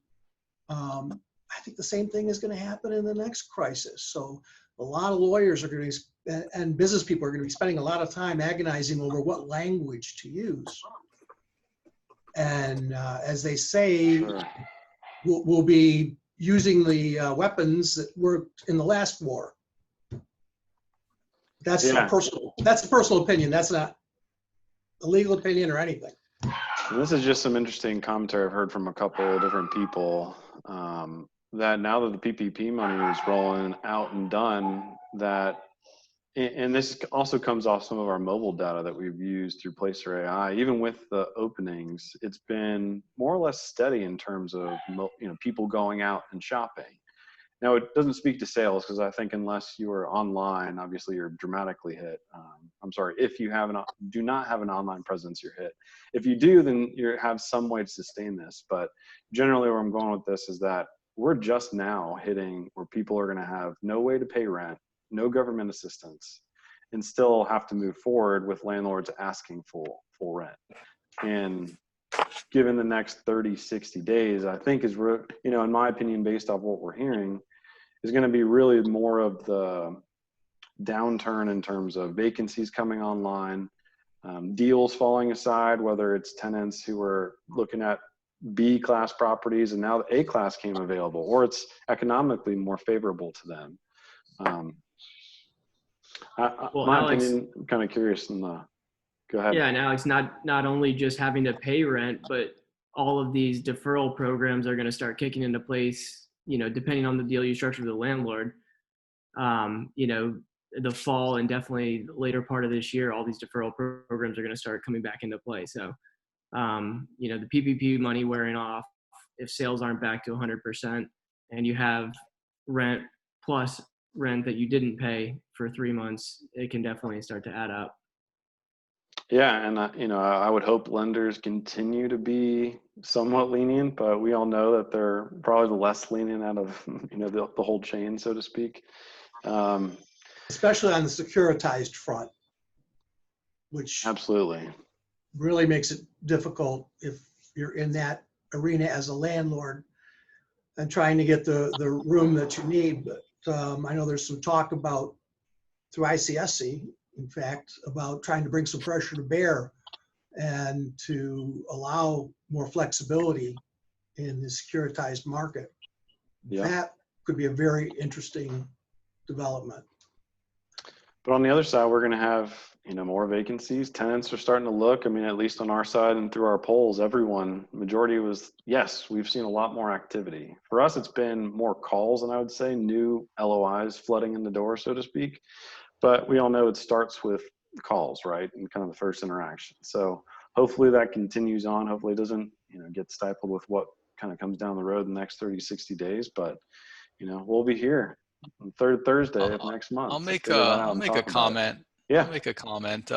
I think the same thing is going to happen in the next crisis. So a lot of lawyers are going to, and business people are going to be spending a lot of time agonizing over what language to use. And as they say, Sure. we'll be using the weapons that worked in the last war. That's Yeah. That's a personal opinion. That's not a legal opinion or anything. And this is just some interesting commentary I've heard from a couple of different people, that now that the PPP money is rolling out and done, that, and this also comes off some of our mobile data that we've used through Placer AI, even with the openings, it's been more or less steady in terms of, people going out and shopping. Now, it doesn't speak to sales, because I think unless you are online, obviously you're dramatically hit. I'm sorry, if you do not have an online presence, you're hit. If you do, then you have some way to sustain this. But generally where I'm going with this is that we're just now hitting where people are going to have no way to pay rent, no government assistance, and still have to move forward with landlords asking full rent. And given the next 30, 60 days, I think is, in my opinion, based off what we're hearing, is going to be really more of the downturn in terms of vacancies coming online, deals falling aside, whether it's tenants who are looking at B-class properties and now the A-class came available, or it's economically more favorable to them. Well, my Alex, opinion, I'm kind of curious in the, go ahead. yeah, and Alex, not only just having to pay rent, but all of these deferral programs are going to start kicking into place, depending on the deal you structure with the landlord. The fall and definitely the later part of this year, all these deferral programs are going to start coming back into play. So, the PPP money wearing off, if sales aren't back to 100% and you have rent plus rent that you didn't pay for 3 months, it can definitely start to add up. Yeah, and I would hope lenders continue to be somewhat lenient, but we all know that they're probably the less lenient out of the whole chain, so to speak. Especially on the securitized front, which absolutely really makes it difficult if you're in that arena as a landlord and trying to get the room that you need. But I know there's some talk about, through ICSC, in fact, about trying to bring some pressure to bear and to allow more flexibility in the securitized market. Yeah. That could be a very interesting development. But on the other side, we're going to have, more vacancies. Tenants are starting to look, at least on our side and through our polls, majority was, yes, we've seen a lot more activity. For us, it's been more calls, and I would say new LOIs flooding in the door, so to speak. But we all know it starts with calls, right? And kind of the first interaction. So hopefully that continues on. Hopefully it doesn't, get stifled with what kind of comes down the road in the next 30, 60 days. But, we'll be here on third Thursday of next month. I'll make a comment. Yeah. I'll make a comment.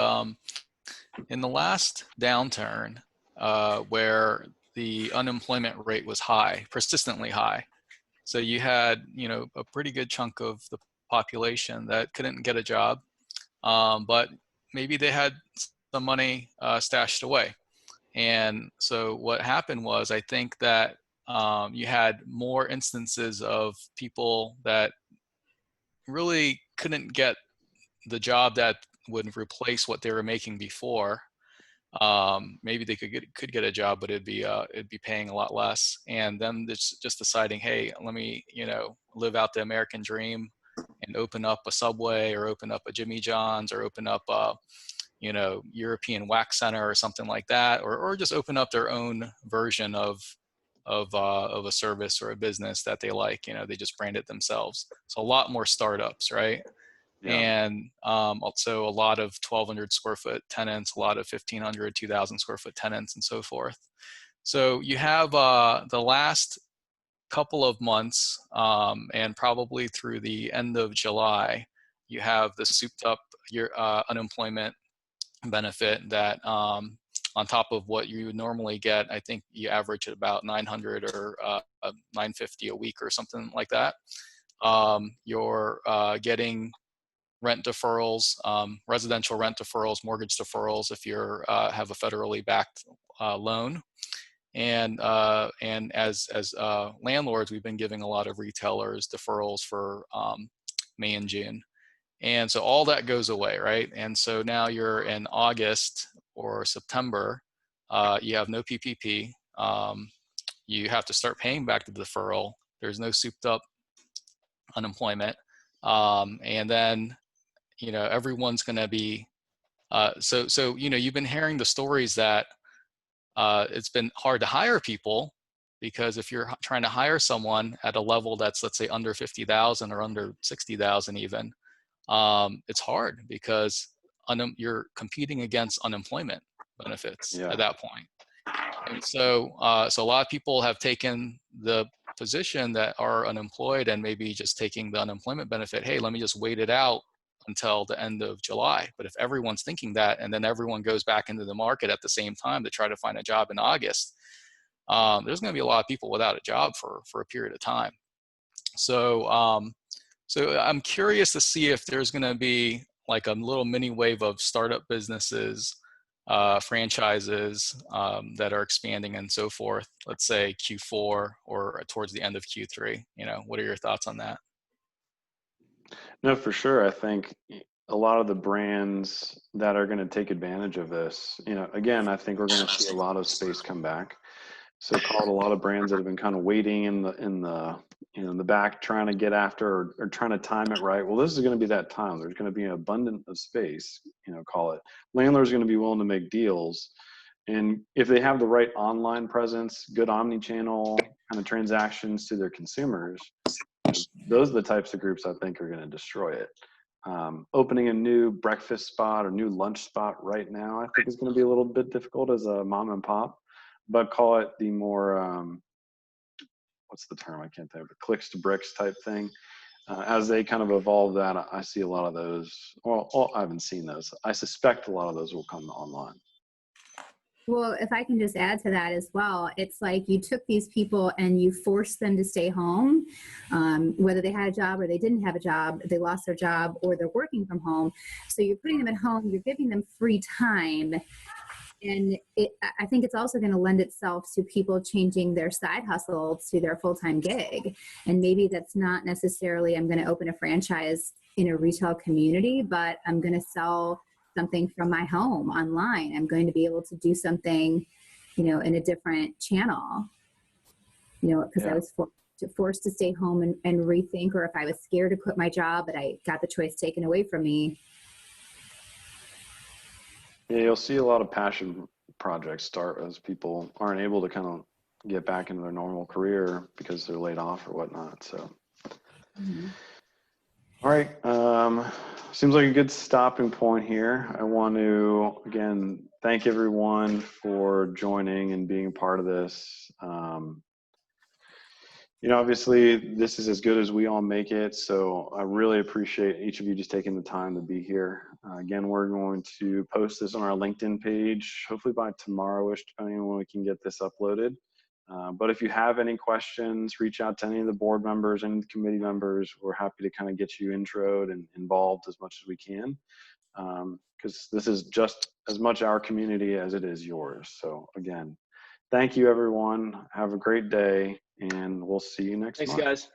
In the last downturn, where the unemployment rate was high, persistently high, so you had, a pretty good chunk of the population that couldn't get a job, but maybe they had some money stashed away. And so what happened was, I think that you had more instances of people that really couldn't get the job that would replace what they were making before. Maybe they could get a job, but it'd be paying a lot less. And then it's just deciding, hey, let me live out the American dream and open up a Subway or open up a Jimmy John's or open up a European Wax Center or something like that, or just open up their own version of a service or a business that they like. They just brand it themselves. So a lot more startups, right? Yeah. And also a lot of 1,200 square foot tenants, a lot of 1,500, 2,000 square foot tenants, and so forth. So you have the last couple of months, and probably through the end of July, you have the souped up unemployment benefit that on top of what you would normally get, I think you average at about 900 or 950 a week or something like that. You're getting rent deferrals, residential rent deferrals, mortgage deferrals if you have a federally backed loan. And as landlords, we've been giving a lot of retailers deferrals for May and June. And so all that goes away, right? And so now you're in August or September, you have no PPP. You have to start paying back the deferral. There's no souped up unemployment. And then, you know, everyone's going to be, so, you know, you've been hearing the stories that it's been hard to hire people, because if you're trying to hire someone at a level that's, let's say, under 50,000 or under 60,000 even, it's hard because you're competing against unemployment benefits at that point. And so, so a lot of people have taken the position that are unemployed and maybe just taking the unemployment benefit. Hey, let me just wait it out until the end of July. But if everyone's thinking that, and then everyone goes back into the market at the same time to try to find a job in August, there's going to be a lot of people without a job for a period of time. So, so I'm curious to see if there's going to be like a little mini wave of startup businesses, franchises that are expanding and so forth, let's say Q4 or towards the end of Q3. You know, what are your thoughts on that? No, for sure. I think a lot of the brands that are going to take advantage of this, you know, again, I think we're going to see a lot of space come back. So called a lot of brands that have been kind of waiting in the you know, in the back, trying to get after or trying to time it right. Well, this is going to be that time. There's going to be an abundance of space, you know, call it. Landlords are going to be willing to make deals. And if they have the right online presence, good omni-channel kind of transactions to their consumers, those are the types of groups I think are going to destroy it. Opening a new breakfast spot or new lunch spot right now, I think is going to be a little bit difficult as a mom and pop, but call it the more, what's the term? I can't think of it, clicks to bricks type thing. As they kind of evolve that, I see a lot of those, well, I haven't seen those. I suspect a lot of those will come online. Well, if I can just add to that as well, it's like you took these people and you forced them to stay home, whether they had a job or they didn't have a job, they lost their job or they're working from home. So you're putting them at home, you're giving them free time. And I think it's also going to lend itself to people changing their side hustle to their full-time gig. And maybe that's not necessarily, I'm going to open a franchise in a retail community, but I'm going to sell something from my home online. I'm going to be able to do something, you know, in a different channel, you know, because I was forced to stay home and rethink, or if I was scared to quit my job, but I got the choice taken away from me. Yeah, you'll see a lot of passion projects start as people aren't able to kind of get back into their normal career because they're laid off or whatnot. So, all right. Seems like a good stopping point here. I want to, again, thank everyone for joining and being a part of this. You know, obviously this is as good as we all make it. So I really appreciate each of you just taking the time to be here. Again, we're going to post this on our LinkedIn page, hopefully by tomorrow-ish, depending on when we can get this uploaded. But if you have any questions, reach out to any of the board members, any of the committee members. We're happy to kind of get you introed and involved as much as we can, because this is just as much our community as it is yours. So again, thank you, everyone. Have a great day, and we'll see you next month. Thanks, guys.